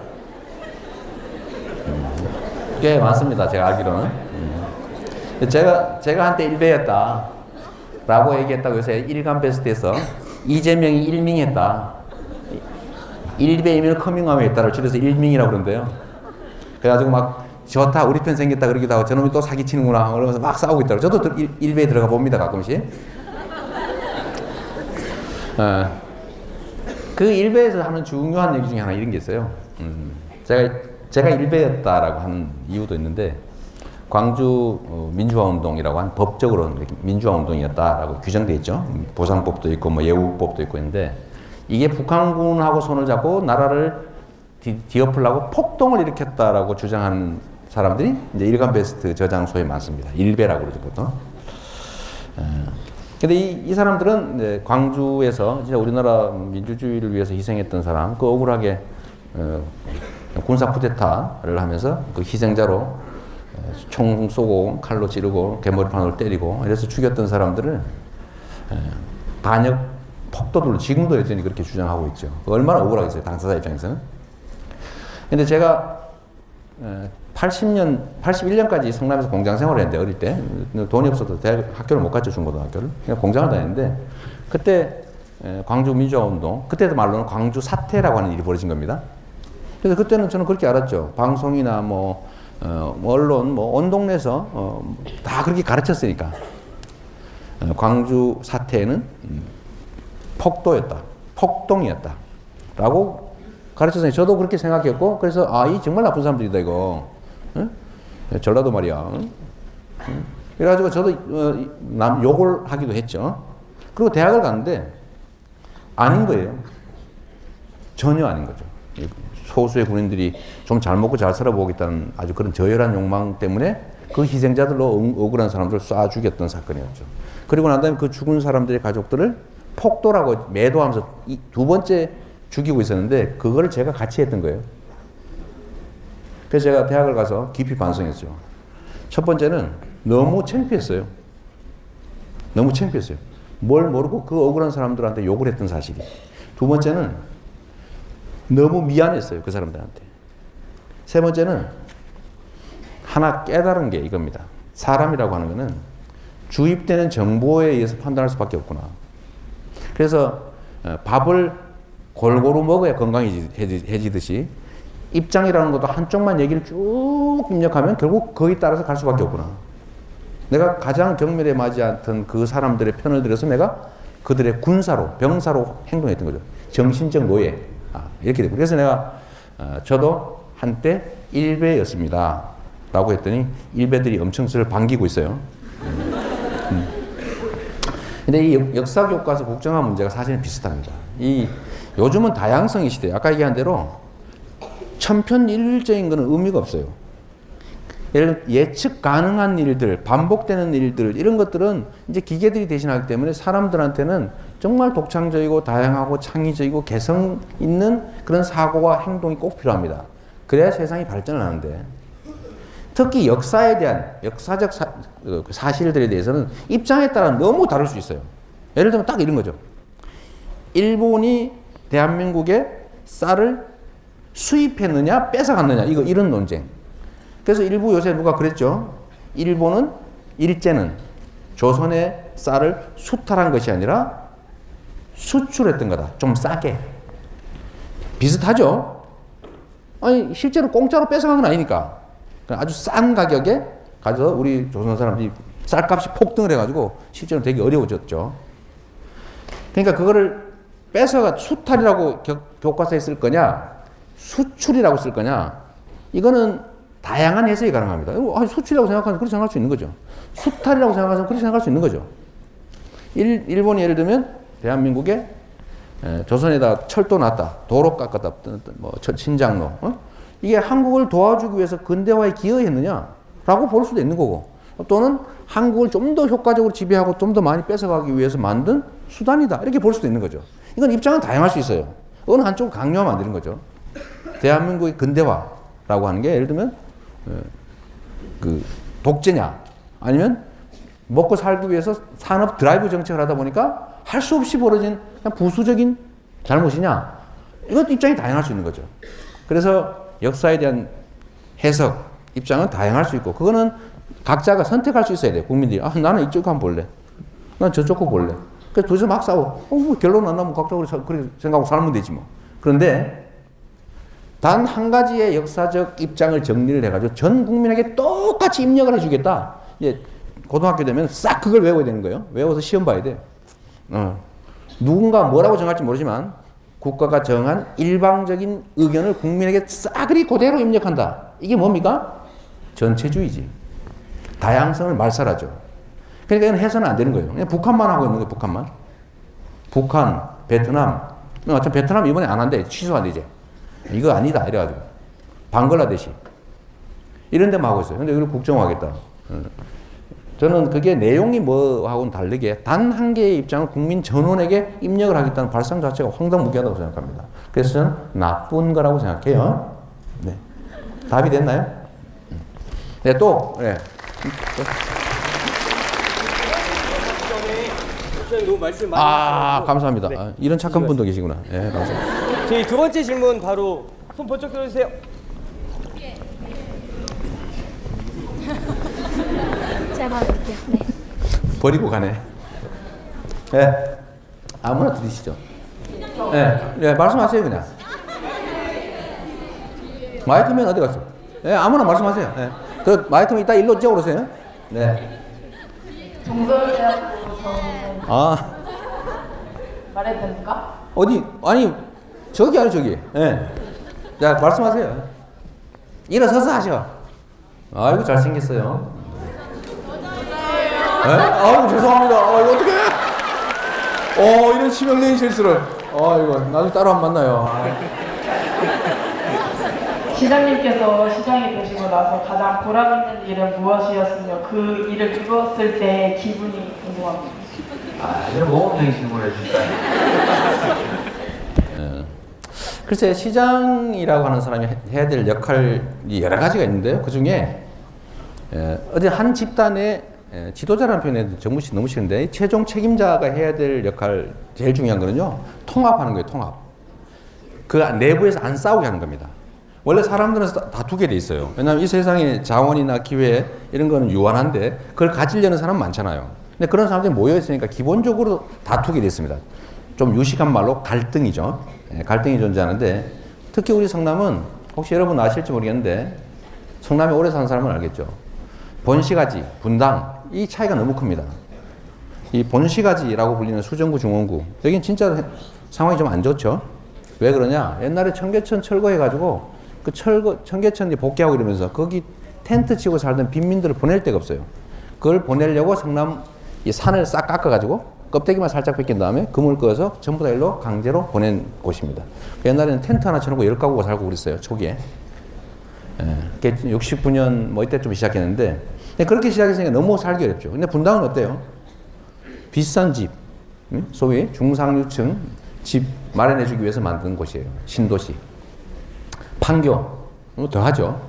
꽤 많습니다, 제가 알기로는. 제가 한때 1배였다. 라고 얘기했다고 요새 일간 베스트에서 이재명이 일밍했다. 1배이면 커밍아웃 했다를 줄여서 일밍이라고 그러는데요. 그래가지고 막 좋다, 우리 편 생겼다 그러기도 하고 저놈이 또 사기치는구나 그러면서 막 싸우고 있다고. 저도 1배에 들어가 봅니다, 가끔씩. 그 1배에서 하는 중요한 얘기 중에 하나 이런 게 있어요. 제가 1배였다라고 하는 이유도 있는데 광주 민주화 운동이라고 한 법적으로 민주화 운동이었다라고 규정되어 있죠. 보상법도 있고 뭐 예우법도 있고 있는데 이게 북한군하고 손을 잡고 나라를 뒤엎으려고 폭동을 일으켰다라고 주장하는 사람들이 이제 일간 베스트 저장소에 많습니다. 1배라고 그러죠, 보통. 근데 이 사람들은 이제 광주에서 진짜 우리나라 민주주의를 위해서 희생했던 사람, 그 억울하게 군사 쿠데타를 하면서 그 희생자로 총 쏘고 칼로 찌르고 개머리판으로 때리고 이래서 죽였던 사람들을 반역 폭도들로 지금도 여전히 그렇게 주장하고 있죠. 얼마나 억울하겠어요, 당사자 입장에서는. 근데 제가 81년까지 성남에서 공장 생활을 했는데, 어릴 때 돈이 없어서 학교를 못 갔죠, 중고등학교를. 그냥 공장을 다녔는데 그때 광주 민주화운동, 그때도 말로는 광주 사태라고 하는 일이 벌어진 겁니다. 그래서 그때는 저는 그렇게 알았죠. 방송이나 뭐 언론, 뭐 온 동네에서 다 그렇게 가르쳤으니까. 광주 사태는 폭도였다, 폭동이었다 라고 가르쳤으니 저도 그렇게 생각했고, 그래서 이 정말 나쁜 사람들이다 이거. 응? 전라도 말이야. 응? 그래가지고 저도 남 욕을 하기도 했죠. 그리고 대학을 갔는데 아닌 거예요. 전혀 아닌 거죠. 소수의 군인들이 좀 잘 먹고 잘 살아보겠다는 아주 그런 저열한 욕망 때문에 그 희생자들로 억울한 사람들을 쏴 죽였던 사건이었죠. 그리고 난 다음에 그 죽은 사람들의 가족들을 폭도라고 매도하면서 두 번째 죽이고 있었는데 그거를 제가 같이 했던 거예요. 그래서 제가 대학을 가서 깊이 반성했죠. 첫 번째는 너무 창피했어요. 너무 창피했어요. 뭘 모르고 그 억울한 사람들한테 욕을 했던 사실이. 두 번째는 너무 미안했어요. 그 사람들한테. 세 번째는 하나 깨달은 게 이겁니다. 사람이라고 하는 거는 주입되는 정보에 의해서 판단할 수밖에 없구나. 그래서 밥을 골고루 먹어야 건강해지듯이 입장이라는 것도 한쪽만 얘기를 쭉 입력하면 결국 거기에 따라서 갈 수밖에 없구나. 내가 가장 경멸에 맞지 않던 그 사람들의 편을 들어서 내가 그들의 군사로, 병사로 행동했던 거죠. 정신적 노예. 이렇게 되고. 그래서 내가 저도 한때 일베였습니다 라고 했더니 일베들이 엄청 저를 반기고 있어요. 근데 이 역사 교과서 국정화 문제가 사실은 비슷합니다. 요즘은 다양성의 시대, 아까 얘기한 대로 천편일률적인 것은 의미가 없어요. 예를 들어 예측 가능한 일들, 반복되는 일들, 이런 것들은 이제 기계들이 대신하기 때문에 사람들한테는 정말 독창적이고 다양하고 창의적이고 개성 있는 그런 사고와 행동이 꼭 필요합니다. 그래야 세상이 발전을 하는데, 특히 역사에 대한 역사적 사실들에 대해서는 입장에 따라 너무 다를 수 있어요. 예를 들면 딱 이런 거죠. 일본이 대한민국에 쌀을 수입했느냐 뺏어갔느냐, 이런 논쟁. 그래서 일부 요새 누가 그랬죠. 일제는 조선의 쌀을 수탈한 것이 아니라 수출했던 거다. 좀 싸게. 비슷하죠. 아니 실제로 공짜로 뺏어간 건 아니니까. 아주 싼 가격에 가져서 우리 조선 사람들이 쌀값이 폭등을 해가지고 실제로 되게 어려워졌죠. 그러니까 그거를 뺏어가 수탈이라고 교과서에 쓸 거냐, 수출이라고 쓸 거냐, 이거는 다양한 해석이 가능합니다. 수출이라고 생각하면 그렇게 생각할 수 있는 거죠. 수탈이라고 생각하면 그렇게 생각할 수 있는 거죠. 일본이 예를 들면 대한민국에 조선에다 철도 놨다, 도로 깎았다, 뭐 신장로, 이게 한국을 도와주기 위해서 근대화에 기여했느냐라고 볼 수도 있는 거고, 또는 한국을 좀 더 효과적으로 지배하고 좀 더 많이 뺏어가기 위해서 만든 수단이다, 이렇게 볼 수도 있는 거죠. 이건 입장은 다양할 수 있어요. 어느 한쪽을 강요하면 안 되는 거죠. 대한민국의 근대화라고 하는 게 예를 들면 그 독재냐, 아니면 먹고 살기 위해서 산업 드라이브 정책을 하다 보니까 할 수 없이 벌어진 그냥 부수적인 잘못이냐, 이것도 입장이 다양할 수 있는 거죠. 그래서 역사에 대한 해석, 입장은 다양할 수 있고, 그거는 각자가 선택할 수 있어야 돼요. 국민들이 나는 이쪽 한번 볼래, 난 저쪽 거 볼래. 그래서 둘이서 막 싸워. 뭐 결론 안 나면 각자 그렇게 생각하고 살면 되지 뭐. 그런데 단 한 가지의 역사적 입장을 정리를 해가지고 전 국민에게 똑같이 입력을 해주겠다. 이제 고등학교 되면 싹 그걸 외워야 되는 거예요. 외워서 시험 봐야 돼. 누군가 뭐라고 정할지 모르지만 국가가 정한 일방적인 의견을 국민에게 싸그리 그대로 입력한다. 이게 뭡니까? 전체주의지. 다양성을 말살하죠. 그러니까 이건 해서는 안 되는 거예요. 그냥 북한만 하고 있는 거예요. 북한만. 북한, 베트남. 어차피 베트남 이번에 안 한대. 취소한대 이제. 이거 아니다 이래가지고. 방글라데시. 이런 데만 하고 있어요. 근데 이걸 국정화하겠다. 저는 그게 내용이 뭐하고는 다르게 단 한 개의 입장을 국민 전원에게 입력을 하겠다는 발상 자체가 황당무계하다고 생각합니다. 그래서 저는 나쁜 거라고 생각해요. 네. 답이 됐나요? 네, 또, 네. 너무 말씀 많이 하셔서. 감사합니다. 네. 이런 착한 분도 계시구나. 네, 감사합니다. 저희 두 번째 질문 바로 손 번쩍 들어주세요. 제가 받을게요. 네. 버리고 가네. 네. 아무나 들으시죠. 예, 네, 말씀하세요 그냥. 마이크면 어디 갔어? 예, 아무나 말씀하세요. 예. 그 마이크면 이따 일로 뛰어오세요. 네. 정서대학교 아, 말해도 됩니까? 어디? 아니 저기 아니 저기. 예. 자 말씀하세요. 일어서서 하셔. 아이고 잘생겼어요. 예? 아이고 죄송합니다. 이거 어떡해? 이런 치명적인 실수를. 이거 나중에 따로 한번 만나요. 시장님께서 시장이 되시고 나서 가장 보람 있는 일은 무엇이었으며 그 일을 이루었을 때 기분이 궁금합니다. 이런 모험적인 질문을 해주실까요? 글쎄 시장이라고 하는 사람이 해야 될 역할이 여러 가지가 있는데요. 그 중에 어디 한 집단의 지도자라는 표현이 너무 싫은데 최종 책임자가 해야 될 역할 제일 중요한 거는요. 통합하는 거예요. 통합. 그 내부에서 안 싸우게 하는 겁니다. 원래 사람들은 다투게 돼 있어요. 왜냐하면 이 세상에 자원이나 기회 이런 거는 유한한데 그걸 가지려는 사람 많잖아요. 근데 그런 사람들이 모여 있으니까 기본적으로 다투게 돼 있습니다. 좀 유식한 말로 갈등이죠. 갈등이 존재하는데 특히 우리 성남은 혹시 여러분 아실지 모르겠는데 성남에 오래 사는 사람은 알겠죠. 본시가지, 분당 이 차이가 너무 큽니다. 이 본시가지라고 불리는 수정구, 중원구 여긴 진짜 상황이 좀 안 좋죠. 왜 그러냐? 옛날에 청계천 철거해가지고 그 청계천 복귀하고 이러면서 거기 텐트 치고 살던 빈민들을 보낼 데가 없어요. 그걸 보내려고 성남 이 산을 싹 깎아가지고 껍데기만 살짝 벗긴 다음에 그물 그어서 전부 다 일로 강제로 보낸 곳입니다. 옛날에는 텐트 하나 쳐놓고 10가구가 살고 그랬어요. 초기에. 69년 뭐 이때쯤 시작했는데 그렇게 시작했으니까 너무 살기 어렵죠. 근데 분당은 어때요? 비싼 집, 소위 중상류층 집 마련해주기 위해서 만든 곳이에요. 신도시. 판교, 더하죠.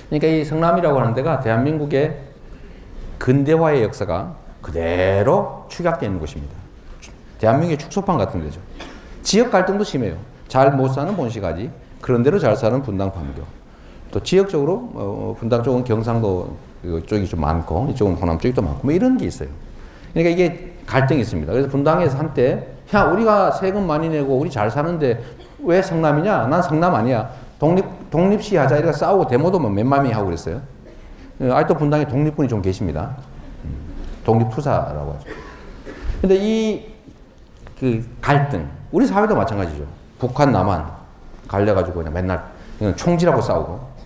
그러니까 이 성남이라고 하는 데가 대한민국의 근대화의 역사가 그대로 축약되어 있는 곳입니다. 대한민국의 축소판 같은 데죠. 지역 갈등도 심해요. 잘 못 사는 본시가지, 그런 대로 잘 사는 분당, 판교. 또 지역적으로 분당 쪽은 경상도 쪽이 좀 많고 이쪽은 호남 쪽이 또 많고 뭐 이런 게 있어요. 그러니까 이게 갈등이 있습니다. 그래서 분당에서 한때 야 우리가 세금 많이 내고 우리 잘 사는데 왜 성남이냐? 난 성남 아니야. 독립시 하자 이렇게 싸우고 데모도 뭐 맨맘이 하고 그랬어요. 아직도 분당에 독립군이 좀 계십니다. 독립투사라고 하죠. 근데 이 그 갈등 우리 사회도 마찬가지죠. 북한 남한 갈려가지고 그냥 맨날 총질하고 싸우고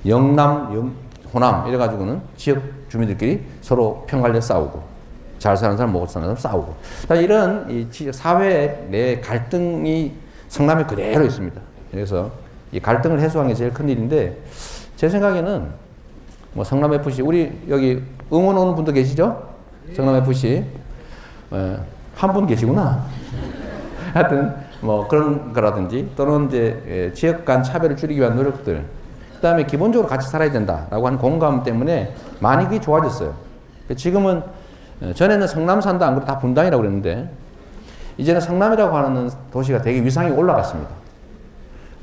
영남 호남 이래가지고는 지역 주민들끼리 서로 편갈려 싸우고 잘 사는 사람 못 사는 사람 싸우고 이런 이 사회 내 갈등이 성남에 그대로 있습니다. 그래서 이 갈등을 해소하는 게 제일 큰 일인데 제 생각에는 뭐 성남 FC 우리 여기 응원 오는 분도 계시죠? 성남 FC 한 분 계시구나. 하여튼 뭐 그런 거라든지 또는 이제 지역 간 차별을 줄이기 위한 노력들 그다음에 기본적으로 같이 살아야 된다라고 하는 공감 때문에 많이 그게 좋아졌어요. 지금은 전에는 성남 산다 안 그래도 다 분당이라고 그랬는데 이제는 성남이라고 하는 도시가 되게 위상이 올라갔습니다.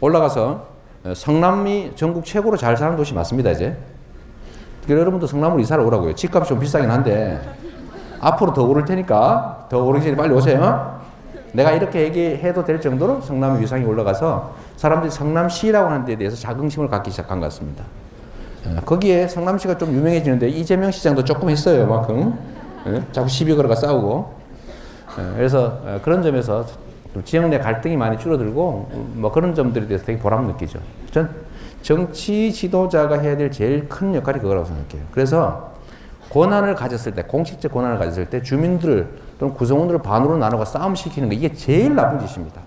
올라가서 성남이 전국 최고로 잘 사는 도시 맞습니다 이제. 그래서 여러분도 성남으로 이사를 오라고요. 집값이 좀 비싸긴 한데 앞으로 더 오를 테니까 더 오르기 전에 빨리 오세요. 내가 이렇게 얘기해도 될 정도로 성남의 위상이 올라가서 사람들이 성남시라고 하는 데에 대해서 자긍심을 갖기 시작한 것 같습니다. 거기에 성남시가 좀 유명해지는데 이재명 시장도 조금 했어요. 그만큼. 자꾸 시비 걸어가 싸우고. 그래서 그런 점에서 지역 내 갈등이 많이 줄어들고 뭐 그런 점들에 대해서 되게 보람을 느끼죠. 전 정치 지도자가 해야 될 제일 큰 역할이 그거라고 생각해요. 그래서 권한을 가졌을 때, 공식적 권한을 가졌을 때 주민들 또는 구성원들을 반으로 나누고 싸움시키는 거 이게 제일 나쁜 짓입니다.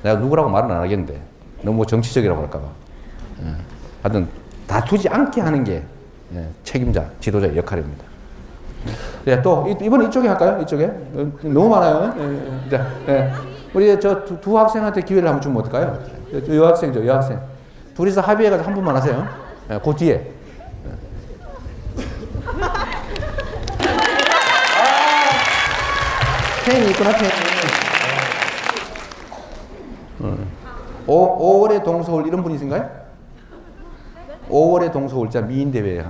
내가 누구라고 말은 안 하겠는데 너무 정치적이라고 할까봐. 하여튼 다투지 않게 하는 게 책임자, 지도자의 역할입니다. 네, 또 이번에 이쪽에 할까요? 이쪽에 너무 많아요. 우리 저 두 학생한테 기회를 한번 주면 어떨까요? 여학생죠, 여학생. 둘이서 합의해가지고 한 분만 하세요. 그 뒤에. 펜이 있구나, 펜. 5월의 동서울 이런 분이신가요? 5월의 동서울자 미인대회.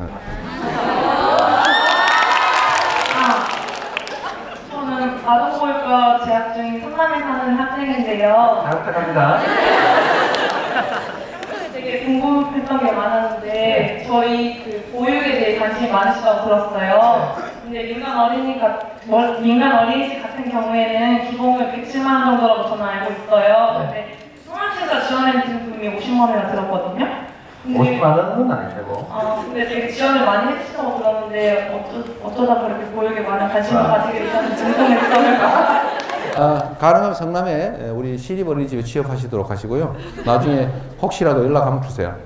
저는 아동보육과 고등학교 재학 중인 성남에 사는 학생인데요. 잘 부탁합니다. 되게 궁금했던 게 많았는데 저희 그 보육에 대해 관심이 많으시다고 들었어요. 근데 민간 어린이집 같은 경우에는 기본금 110만 원 정도라고 저는 알고 있어요. 근데 성남시에서 지원해 주신 금이 50만 원이나 들었거든요. 근데 50만 원은 아니고. 근데 되게 지원을 많이 해주신다고 들었는데 어쩌다 그렇게 보육에 많은 관심을 가지게 되셨는지 궁금했어요. 가능하면 성남에 우리 시립 어린이집에 취업하시도록 하시고요. 나중에 혹시라도 연락 한번 주세요.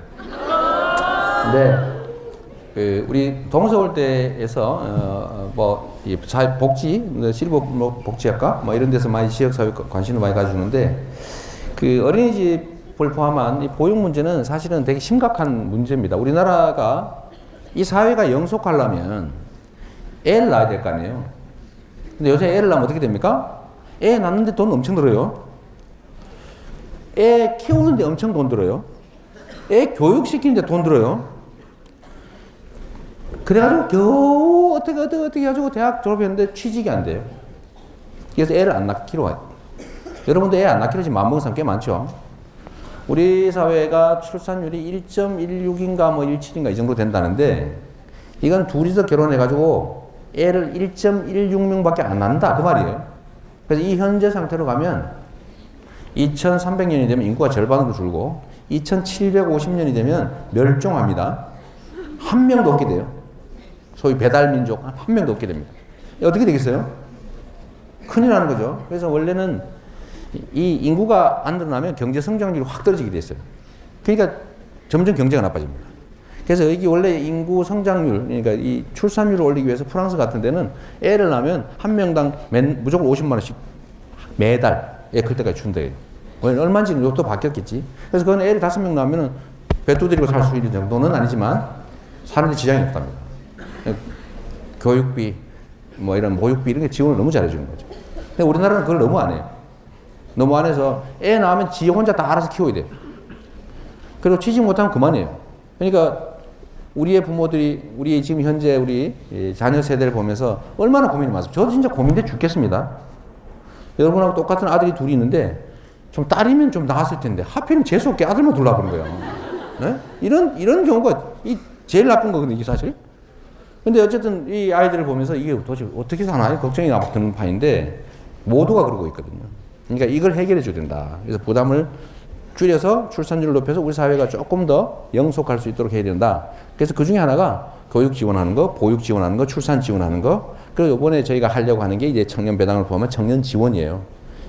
네. 우리 동서울대에서 이 복지, 시립복지학과 뭐 이런 데서 많이 지역사회 관심을 많이 가지는데 그 어린이집을 포함한 이 보육 문제는 사실은 되게 심각한 문제입니다. 우리나라가 이 사회가 영속하려면 애를 낳아야 될 거 아니에요. 근데 요새 애를 낳으면 어떻게 됩니까? 애 낳는데 돈 엄청 들어요. 애 키우는데 엄청 돈 들어요. 애 교육시키는데 돈 들어요. 그래가지고 겨우 어떻게 해가지고 대학 졸업했는데 취직이 안 돼요. 그래서 애를 안 낳기로 와요. 여러분도 애 안 낳기로 지금 마음먹은 사람 꽤 많죠. 우리 사회가 출산율이 1.16인가 뭐 17인가 이 정도 된다는데 이건 둘이서 결혼해가지고 애를 1.16명밖에 안 낳는다 그 말이에요. 그래서 이 현재 상태로 가면 2300년이 되면 인구가 절반으로 줄고 2750년이 되면 멸종합니다. 한 명도 없게 돼요. 소위 배달민족 한 명도 없게 됩니다. 어떻게 되겠어요? 큰일 나는 거죠. 그래서 원래는 이 인구가 안 늘어나면 경제 성장률이 확 떨어지게 됐어요. 그러니까 점점 경제가 나빠집니다. 그래서 여기 원래 인구 성장률, 그러니까 이 출산율을 올리기 위해서 프랑스 같은 데는 애를 낳으면 한 명당 무조건 50만 원씩 매달 애 클 때까지 준대요. 얼마인지는 요것도 바뀌었겠지. 그래서 그건 애를 5명 낳으면 배 두드리고 살 수 있는 정도는 아니지만 사는데 지장이 없답니다. 교육비, 뭐 이런 모육비 이런 게 지원을 너무 잘해주는 거죠. 근데 우리나라는 그걸 너무 안 해요. 너무 안 해서 애 낳으면 지 혼자 다 알아서 키워야 돼요. 그리고 취직 못하면 그만이에요. 그러니까 우리의 부모들이 우리 지금 현재 우리 자녀 세대를 보면서 얼마나 고민이 많습니까? 저도 진짜 고민돼 죽겠습니다. 여러분하고 똑같은 아들이 둘이 있는데 좀 딸이면 좀 나았을 텐데 하필이면 재수없게 아들만 둘러버린 거예요. 네? 이런 경우가 제일 나쁜 거거든요, 이게 사실. 근데 어쨌든 이 아이들을 보면서 이게 도대체 어떻게 사나 걱정이 드는 판인데 모두가 그러고 있거든요. 그러니까 이걸 해결해 줘야 된다. 그래서 부담을 줄여서 출산율을 높여서 우리 사회가 조금 더 영속할 수 있도록 해야 된다. 그래서 그 중에 하나가 교육 지원하는 거, 보육 지원하는 거, 출산 지원하는 거. 그리고 이번에 저희가 하려고 하는 게 이제 청년 배당을 포함한 청년 지원이에요.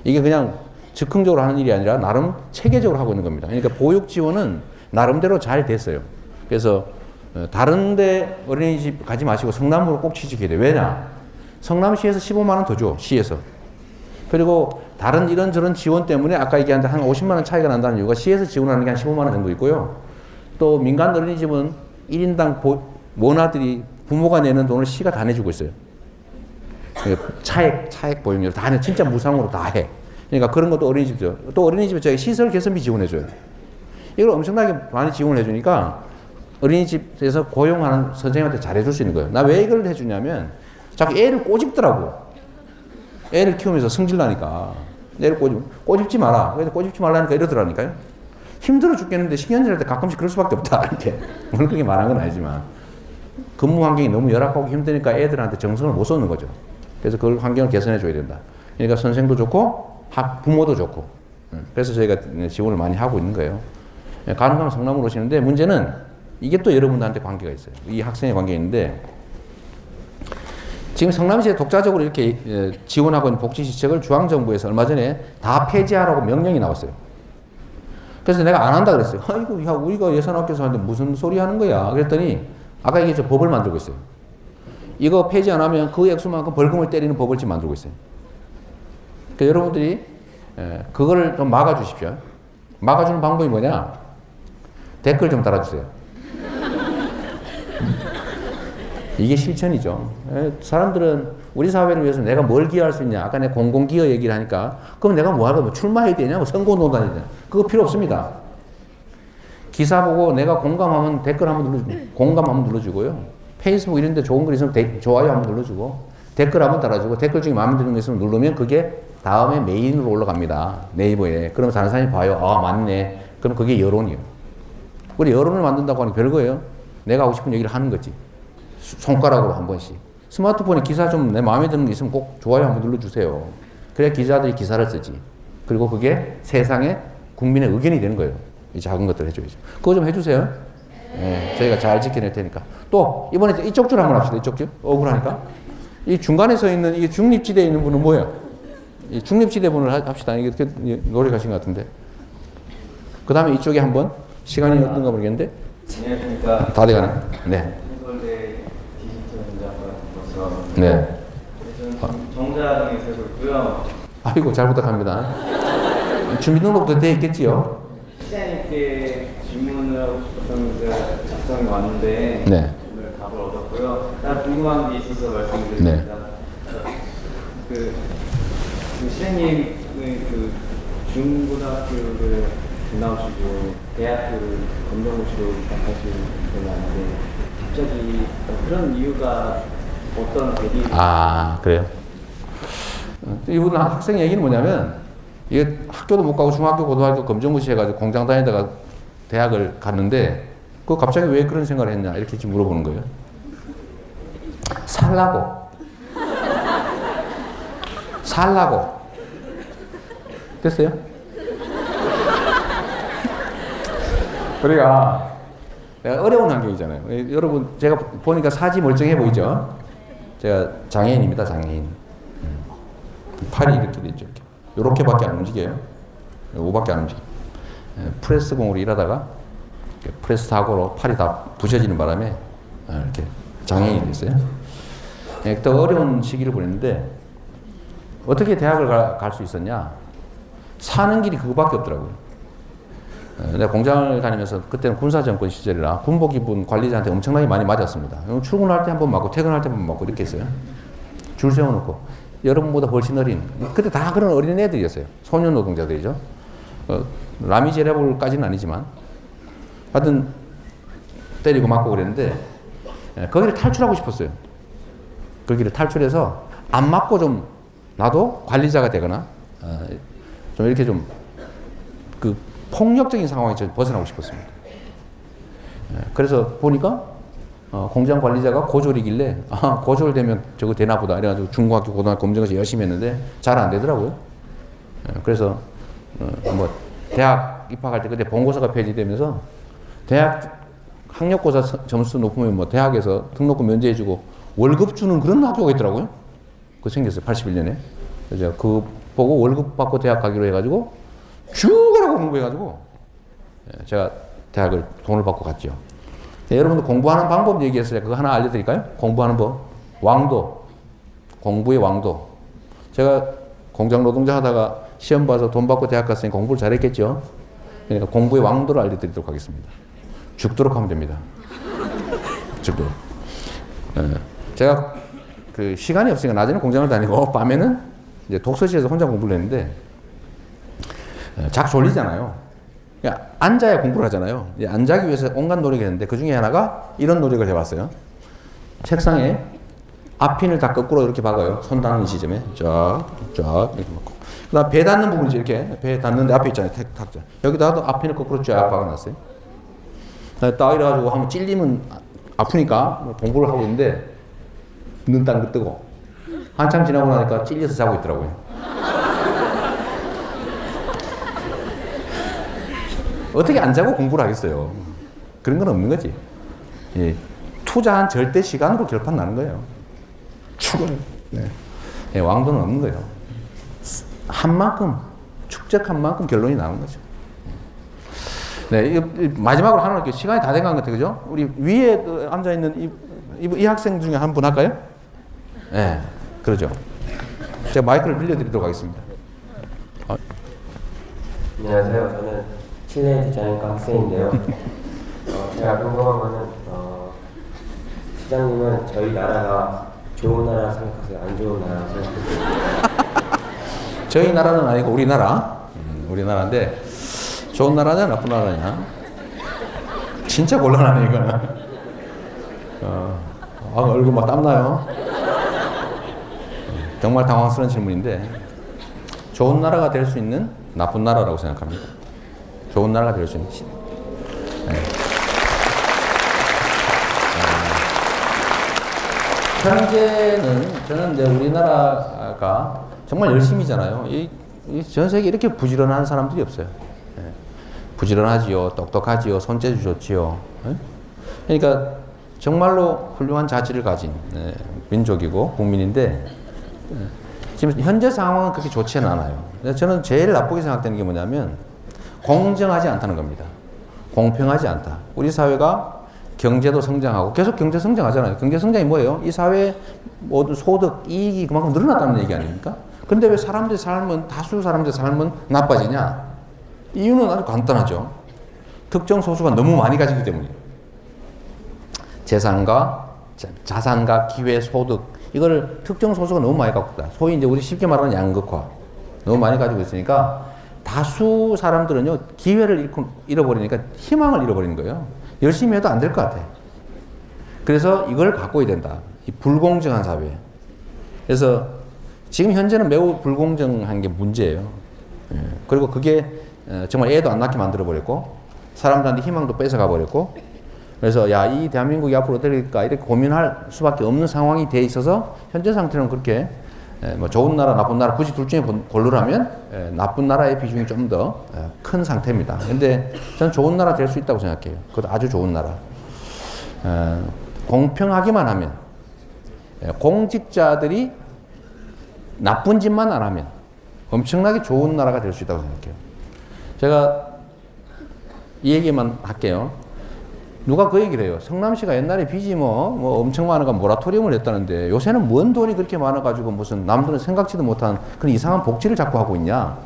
이게 그냥 즉흥적으로 하는 일이 아니라 나름 체계적으로 하고 있는 겁니다. 그러니까 보육 지원은 나름대로 잘 됐어요. 그래서 다른 데 어린이집 가지 마시고 성남으로 꼭 취직해야 돼요. 왜냐? 성남시에서 15만 원 더 줘, 시에서. 그리고 다른 이런저런 지원 때문에 아까 얘기한 한 50만 원 차이가 난다는 이유가 시에서 지원하는 게 한 15만 원 정도 있고요. 또 민간 어린이집은 1인당 모나들이 부모가 내는 돈을 시가 다 내주고 있어요. 차액 보육료 다 내, 진짜 무상으로 다 해. 그러니까 그런 것도 어린이집이죠. 또 어린이집에 저희 시설 개선비 지원해줘요. 이걸 엄청나게 많이 지원을 해주니까 어린이집에서 고용하는 선생님한테 잘해줄 수 있는 거예요. 나 왜 이걸 해주냐면 자꾸 애를 꼬집더라고. 애를 키우면서 성질나니까. 애를 꼬집지 마라. 그래서 꼬집지 말라니까 이러더라니까요. 힘들어 죽겠는데 신경질 할 때 가끔씩 그럴 수밖에 없다. 이렇게. 물론 그게 말한 건 아니지만. 근무 환경이 너무 열악하고 힘드니까 애들한테 정성을 못 쏟는 거죠. 그래서 그 환경을 개선해 줘야 된다. 그러니까 선생도 좋고 부모도 좋고. 그래서 저희가 지원을 많이 하고 있는 거예요. 가능하면 성남으로 오시는데 문제는 이게 또 여러분들한테 관계가 있어요. 이 학생의 관계가 있는데 지금 성남시에 독자적으로 이렇게 지원하고 있는 복지시책을 중앙정부에서 얼마 전에 다 폐지하라고 명령이 나왔어요. 그래서 내가 안 한다 그랬어요. 아이고, 야, 우리가 예산 아껴서 하는데 무슨 소리 하는 거야. 그랬더니 아까 얘기했죠. 법을 만들고 있어요. 이거 폐지 안 하면 그 액수만큼 벌금을 때리는 법을 지금 만들고 있어요. 그러니까 여러분들이 그거를 좀 막아주십시오. 막아주는 방법이 뭐냐? 댓글 좀 달아주세요. 이게 실천이죠. 사람들은 우리 사회를 위해서 내가 뭘 기여할 수 있냐. 아까 내가 공공기여 얘기를 하니까 그럼 내가 뭐 하고 출마해야 되냐? 뭐 선거운동 다녀야 되냐? 그거 필요 없습니다. 기사 보고 내가 공감하면 댓글 한번 눌러주고 공감 한번 눌러주고요. 페이스북 이런 데 좋은 글 있으면 좋아요 한번 눌러주고 댓글 한번 달아주고 댓글 중에 마음에 드는 거 있으면 누르면 그게 다음에 메인으로 올라갑니다. 네이버에. 그러면 다른 사람이 봐요. 아, 맞네. 그럼 그게 여론이에요. 우리 여론을 만든다고 하는 게 별거예요. 내가 하고 싶은 얘기를 하는 거지. 손가락으로 한 번씩. 스마트폰에 기사 좀 내 마음에 드는 게 있으면 꼭 좋아요 한번 눌러주세요. 그래야 기자들이 기사를 쓰지. 그리고 그게 세상에 국민의 의견이 되는 거예요. 이 작은 것들을 해줘야죠. 그거 좀 해주세요. 네, 저희가 잘 지켜낼 테니까. 또 이번에 이쪽 줄 한번 합시다. 이쪽 줄. 억울하니까. 이 중간에 서 있는 이 중립지대에 있는 분은 뭐예요? 이 중립지대 분을 합시다. 이게 노래 가신 것 같은데. 그 다음에 이쪽에 한번 시간이 어떤가 모르겠는데. 안녕하십니까. 다 돼가네. 네. 서울대 디지털 전자과학부서 네. 정자동에 살고 있고요. 아이고 잘 부탁합니다. 주민등록도 돼 있겠지요? 시장님께 질문을 하고 싶었던 그 작성이 왔는데 네. 오늘 답을 얻었고요. 딱 궁금한 게 있어서 말씀드립니다. 그 시장님의 그 중고등학교를 나오시고 대학교를 검정고시로 가시고 나는데 갑자기 그런 이유가 어떤 계기? 아 그래요? 이분 학생 얘기는 뭐냐면 이게 학교도 못 가고 중학교 고등학교 검정고시 해가지고 공장 다니다가 대학을 갔는데 그 갑자기 왜 그런 생각을 했냐 이렇게 지금 물어보는 거예요. 살라고 됐어요? 우리가 어려운 환경이잖아요. 여러분 제가 보니까 사지 멀쩡해 보이죠? 제가 장애인입니다. 장애인. 팔이 이렇게 되죠. 이렇게밖에 안 움직여요. 요거밖에 안 움직여요. 프레스 공으로 일하다가 프레스 사고로 팔이 다 부셔지는 바람에 이렇게 장애인이 됐어요. 더 어려운 시기를 보냈는데 어떻게 대학을 갈 수 있었냐? 사는 길이 그거밖에 없더라고요. 내가 공장을 다니면서 그때는 군사정권 시절이라 군복입은 관리자한테 엄청나게 많이 맞았습니다. 출근할 때 한 번 맞고 퇴근할 때 한 번 맞고 이렇게 했어요. 줄 세워놓고 여러분보다 훨씬 어린 그때 다 그런 어린 애들이었어요. 소년 노동자들이죠. 라미제라블까지는 아니지만 하여튼 때리고 맞고 그랬는데 거기를 탈출하고 싶었어요. 거기를 탈출해서 안 맞고 좀 나도 관리자가 되거나 좀 이렇게 좀 그 폭력적인 상황에서 벗어나고 싶었습니다. 그래서 보니까 공장 관리자가 고졸이길래 고졸되면 저거 되나 보다 이래가지고 중고학교 고등학교 검정고시 열심히 했는데 잘 안 되더라고요. 그래서 뭐 대학 입학할 때 그때 본고사가 폐지되면서 대학 학력고사 점수 높으면 뭐 대학에서 등록금 면제해주고 월급 주는 그런 학교가 있더라고요. 그거 생겼어요. 81년에. 그래서 그 보고 월급 받고 대학 가기로 해가지고 죽으라고 공부해가지고 제가 대학을 돈을 받고 갔죠. 여러분들 공부하는 방법 얘기했어요. 그거 하나 알려드릴까요? 공부하는 법. 왕도. 공부의 왕도. 제가 공장 노동자 하다가 시험 봐서 돈 받고 대학 갔으니 공부를 잘했겠죠. 그러니까 공부의 왕도를 알려드리도록 하겠습니다. 죽도록 하면 됩니다. 죽도록. 제가 그 시간이 없으니까 낮에는 공장을 다니고 밤에는 이제 독서실에서 혼자 공부를 했는데 자꾸 졸리잖아요. 그러니까 앉아야 공부를 하잖아요. 앉아기 위해서 온갖 노력을 했는데 그 중에 하나가 이런 노력을 해봤어요. 책상에 앞핀을 다 거꾸로 이렇게 박아요. 손 닿는 지점에 쫙 이렇게 박고. 그다음 배 닿는 부분이지 이렇게 배 닿는데 앞에 있잖아요. 탁자 여기다가도 앞핀을 거꾸로 쫙 박아놨어요. 딱 이래가지고 한번 찔리면 아프니까 공부를 하고 있는데 눈 딱 뜨고 한참 지나고 나니까 찔려서 자고 있더라고요. 어떻게 안 자고 공부를 하겠어요? 그런 건 없는 거지. 예. 투자한 절대 시간으로 결판 나는 거예요. 축을. 네. 예, 왕도는 없는 거예요. 한 만큼, 축적한 만큼 결론이 나오는 거죠. 네, 마지막으로 하나 할게요. 시간이 다 돼간 것 같아요. 그죠? 우리 위에 앉아있는 이 학생 중에 한 분 할까요? 네, 그러죠. 제가 마이크를 빌려드리도록 하겠습니다. 안녕하세요. 저는 실내 디자인과 학생인데요. 제가 궁금한 거는 시장님은 저희 나라가 좋은 나라 생각하세요? 안 좋은 나라 생각하세요? 저희 나라는 아니고 우리나라. 우리나라인데 좋은 나라냐 나쁜 나라냐? 진짜 곤란하네 이거는. 얼굴 막 땀나요. 정말 당황스러운 질문인데 좋은 나라가 될 수 있는 나쁜 나라라고 생각합니다. 좋은 나라가 될 수 있는. 네. 현재는 저는 이제 우리나라가 정말 열심히잖아요. 이 전 세계 이렇게 부지런한 사람들이 없어요. 예. 부지런하지요, 똑똑하지요, 손재주 좋지요. 예? 그러니까 정말로 훌륭한 자질을 가진 민족이고 국민인데 지금 현재 상황은 그렇게 좋지는 않아요. 저는 제일 나쁘게 생각되는 게 뭐냐면 공정하지 않다는 겁니다. 공평하지 않다. 우리 사회가 경제도 성장하고 계속 경제 성장하잖아요. 경제 성장이 뭐예요? 이 사회 모든 소득, 이익이 그만큼 늘어났다는 얘기 아닙니까? 그런데 왜 사람들의 삶은, 다수 사람들의 삶은 나빠지냐? 이유는 아주 간단하죠. 특정 소수가 너무 많이 가지기 때문이에요. 재산과 자산과 기회, 소득, 이거를 특정 소수가 너무 많이 갖고 있다. 소위 이제 우리 쉽게 말하는 양극화. 너무 많이 가지고 있으니까 다수 사람들은요, 기회를 잃어버리니까 희망을 잃어버리는 거예요. 열심히 해도 안 될 것 같아. 그래서 이걸 바꿔야 된다. 이 불공정한 사회. 그래서 지금 현재는 매우 불공정한 게 문제예요. 예. 그리고 그게 정말 애도 안 낳게 만들어버렸고, 사람들한테 희망도 뺏어가 버렸고, 그래서 야, 이 대한민국이 앞으로 어떻게 될까 이렇게 고민할 수밖에 없는 상황이 돼 있어서 현재 상태는 그렇게 뭐 좋은 나라, 나쁜 나라 굳이 둘 중에 고르라면 나쁜 나라의 비중이 좀 더 큰 상태입니다. 근데 저는 좋은 나라 될 수 있다고 생각해요. 그것도 아주 좋은 나라. 공평하기만 하면, 공직자들이 나쁜 짓만 안 하면 엄청나게 좋은 나라가 될 수 있다고 생각해요. 제가 이 얘기만 할게요. 누가 그 얘기를 해요. 성남시가 옛날에 빚이 뭐 엄청 많아가 모라토리움을 했다는데 요새는 뭔 돈이 그렇게 많아가지고 무슨 남들은 생각지도 못한 그런 이상한 복지를 자꾸 하고 있냐.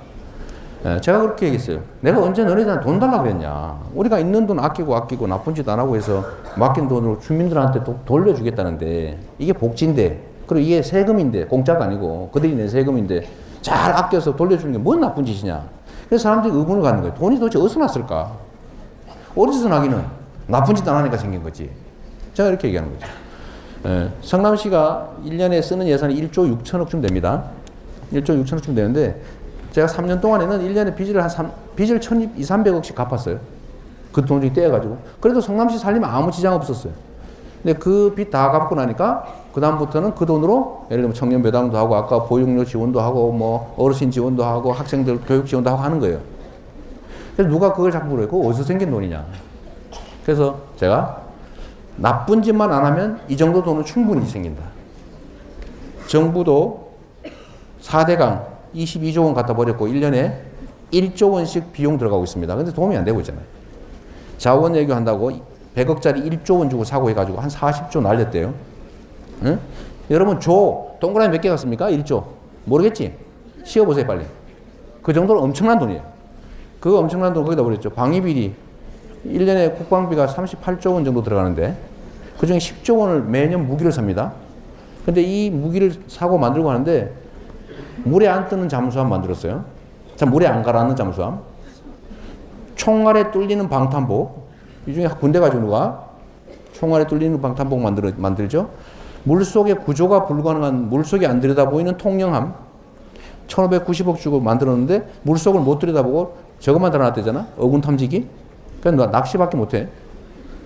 제가 그렇게 얘기했어요. 내가 언제 너네들한테 돈 달라고 했냐. 우리가 있는 돈 아끼고 나쁜 짓 안 하고 해서 맡긴 돈으로 주민들한테 또 돌려주겠다는데 이게 복지인데, 그리고 이게 세금인데, 공짜가 아니고 그들이 낸 세금인데 잘 아껴서 돌려주는 게 뭔 나쁜 짓이냐. 그래서 사람들이 의문을 갖는 거예요. 돈이 도대체 어디서 났을까? 어디서 나기는? 나쁜 짓 안 하니까 생긴 거지. 제가 이렇게 얘기하는 거죠. 성남시가 1년에 쓰는 예산이 1조 6천억쯤 됩니다. 1조 6천억쯤 되는데 제가 3년 동안에는 1년에 빚을 1,200~300억씩 갚았어요. 그 돈 중에 떼어가지고. 그래도 성남시 살림에 아무 지장 없었어요. 근데 그 빚 다 갚고 나니까 그다음부터는 그 돈으로 예를 들면 청년 배당도 하고 아까 보육료 지원도 하고 뭐 어르신 지원도 하고 학생들 교육 지원도 하고 하는 거예요. 그래서 누가 그걸 자꾸 물어요. 그거 어디서 생긴 돈이냐. 그래서 제가 나쁜 짓만 안 하면 이 정도 돈은 충분히 생긴다. 정부도 4대강 22조 원 갖다 버렸고 1년에 1조 원씩 비용 들어가고 있습니다. 근데 도움이 안 되고 있잖아요. 자원 외교한다고 100억짜리 1조 원 주고 사고 해가지고 한 40조 날렸대요. 응? 여러분 동그라미 몇 개 같습니까? 1조. 모르겠지? 씌워보세요 빨리. 그 정도는 엄청난 돈이에요. 그 엄청난 돈 거기다 버렸죠. 방위비리 1년에 국방비가 38조 원 정도 들어가는데 그중에 10조 원을 매년 무기를 삽니다. 근데 이 무기를 사고 만들고 하는데 물에 안 뜨는 잠수함 만들었어요. 참 물에 안 가라앉는 잠수함. 총알에 뚫리는 방탄복. 이 중에 군대 가지고 누가 총알에 뚫리는 방탄복 만들죠. 물속의 구조가 불가능한, 물속에 안 들여다보이는 통영함. 1,590억 주고 만들었는데 물속을 못 들여다보고 저것만 달아놨대잖아. 어군 탐지기. 그러니까 낚시밖에 못해.